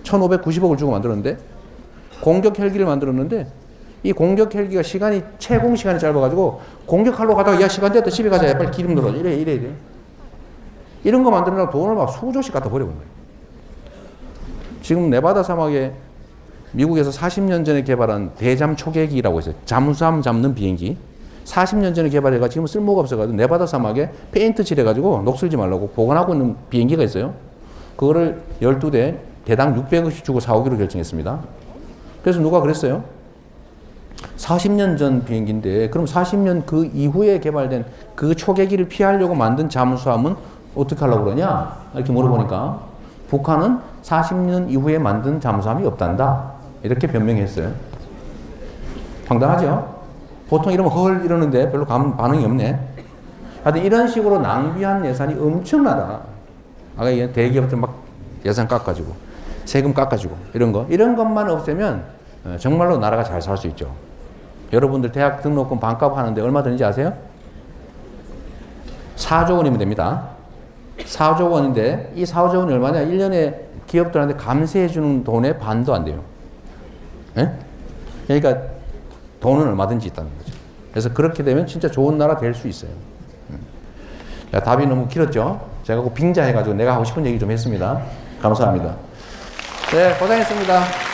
1,590억을 주고 만들었는데 공격 헬기를 만들었는데 이 공격 헬기가 채공 시간이 짧아가지고 공격하러 가다가 야 시간 됐다 집에 가자 빨리 기름 넣어 이래 이런 거 만들려고 돈을 막 수조씩 갖다 버려본 거예요. 지금 네바다 사막에 미국에서 40년 전에 개발한 대잠 초계기라고 있어요. 잠수함 잡는 비행기. 40년 전에 개발해가 지금 쓸모가 없어가지고 네바다 사막에 페인트 칠해가지고 녹슬지 말라고 보관하고 있는 비행기가 있어요. 그거를 12대 대당 600억씩 주고 사오기로 결정했습니다. 그래서 누가 그랬어요? 40년 전 비행기인데 그럼 40년 그 이후에 개발된 그 초계기를 피하려고 만든 잠수함은 어떻게 하려고 그러냐? 이렇게 물어보니까 북한은 40년 이후에 만든 잠수함이 없단다. 이렇게 변명했어요. 황당하죠? 보통 이러면 헐 이러는데 별로 반응이 없네. 하여튼 이런 식으로 낭비한 예산이 엄청나다. 아까 대기업들 막 예산 깎아주고 세금 깎아주고 이런 것만 없애면 정말로 나라가 잘 살 수 있죠. 여러분들 대학 등록금 반값 하는데 얼마 드는지 아세요? 4조 원이면 됩니다. 4조 원인데 이 4조 원이 얼마냐? 1년에 기업들한테 감세해 주는 돈의 반도 안 돼요. 예? 그러니까 돈은 얼마든지 있다는 거죠. 그래서 그렇게 되면 진짜 좋은 나라 될 수 있어요. 자, 답이 너무 길었죠? 제가 그 빙자해가지고 내가 하고 싶은 얘기 좀 했습니다. 감사합니다. 네, 고생했습니다.